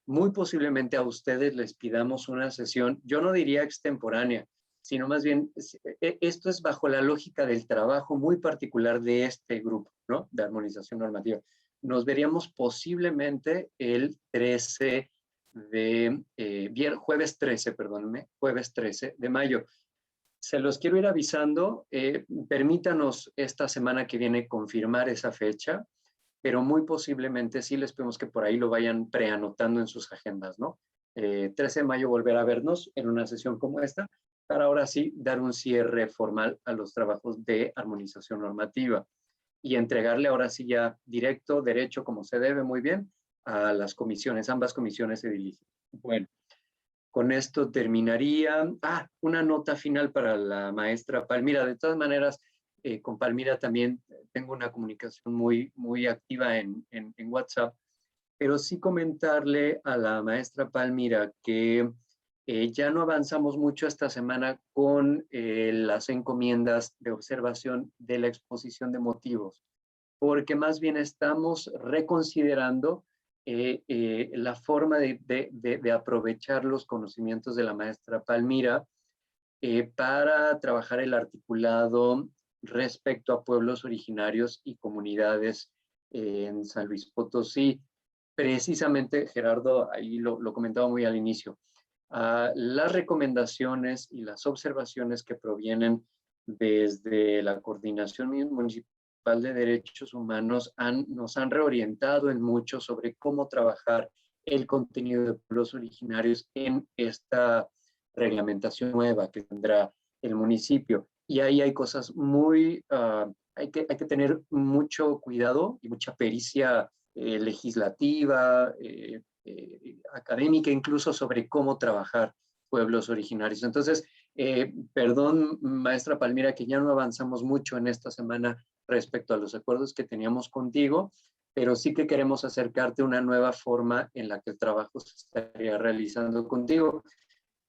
Muy posiblemente a ustedes les pidamos una sesión, yo no diría extemporánea, sino más bien, esto es bajo la lógica del trabajo muy particular de este grupo, ¿no? De armonización normativa. Nos veríamos posiblemente el 13 jueves 13 de mayo. Se los quiero ir avisando, permítanos esta semana que viene confirmar esa fecha, pero muy posiblemente sí les pedimos que por ahí lo vayan preanotando en sus agendas, ¿no? 13 de mayo volver a vernos en una sesión como esta, para ahora sí dar un cierre formal a los trabajos de armonización normativa y entregarle ahora sí ya directo, derecho, como se debe muy bien, a las comisiones, ambas comisiones edilicias. Bueno, Con esto terminaría. Una nota final para la maestra Palmira. De todas maneras, con Palmira también tengo una comunicación muy activa en WhatsApp, pero sí comentarle a la maestra Palmira que ya no avanzamos mucho esta semana con las encomiendas de observación de la exposición de motivos, porque más bien estamos reconsiderando la forma de aprovechar los conocimientos de la maestra Palmira para trabajar el articulado respecto a pueblos originarios y comunidades en San Luis Potosí. Precisamente, Gerardo, ahí lo comentaba muy al inicio, las recomendaciones y las observaciones que provienen desde la Coordinación Municipal de Derechos Humanos nos han reorientado en mucho sobre cómo trabajar el contenido de pueblos originarios en esta reglamentación nueva que tendrá el municipio. Y ahí hay cosas hay que tener mucho cuidado y mucha pericia legislativa, académica, incluso sobre cómo trabajar pueblos originarios. Entonces, perdón, maestra Palmira, que ya no avanzamos mucho en esta semana respecto a los acuerdos que teníamos contigo, pero sí que queremos acercarte a una nueva forma en la que el trabajo se estaría realizando contigo,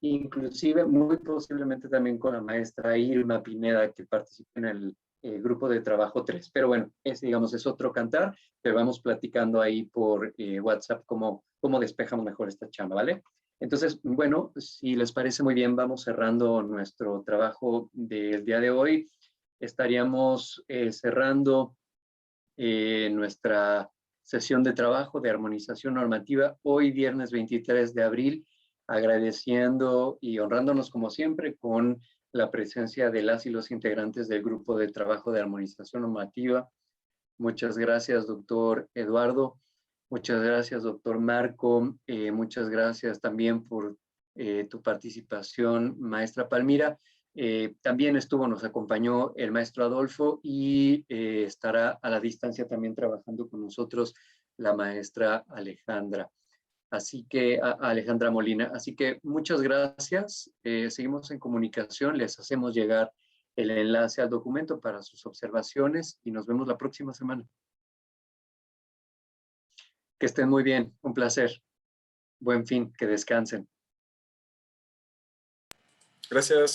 inclusive muy posiblemente también con la maestra Irma Pineda, que participa en el grupo de trabajo 3. Pero bueno, digamos, es otro cantar, pero vamos platicando ahí por WhatsApp cómo despejamos mejor esta chamba, ¿vale? Entonces, bueno, si les parece muy bien, vamos cerrando nuestro trabajo del día de hoy. Estaríamos cerrando nuestra sesión de trabajo de armonización normativa hoy, viernes 23 de abril, agradeciendo y honrándonos como siempre con la presencia de las y los integrantes del grupo de trabajo de armonización normativa. Muchas gracias, doctor Eduardo. Muchas gracias, doctor Marco. Muchas gracias también por tu participación, maestra Palmira. También nos acompañó el maestro Adolfo y estará a la distancia también trabajando con nosotros la maestra Alejandra. Así que, Alejandra Molina. Así que muchas gracias. Seguimos en comunicación. Les hacemos llegar el enlace al documento para sus observaciones y nos vemos la próxima semana. Que estén muy bien. Un placer. Buen fin. Que descansen. Gracias.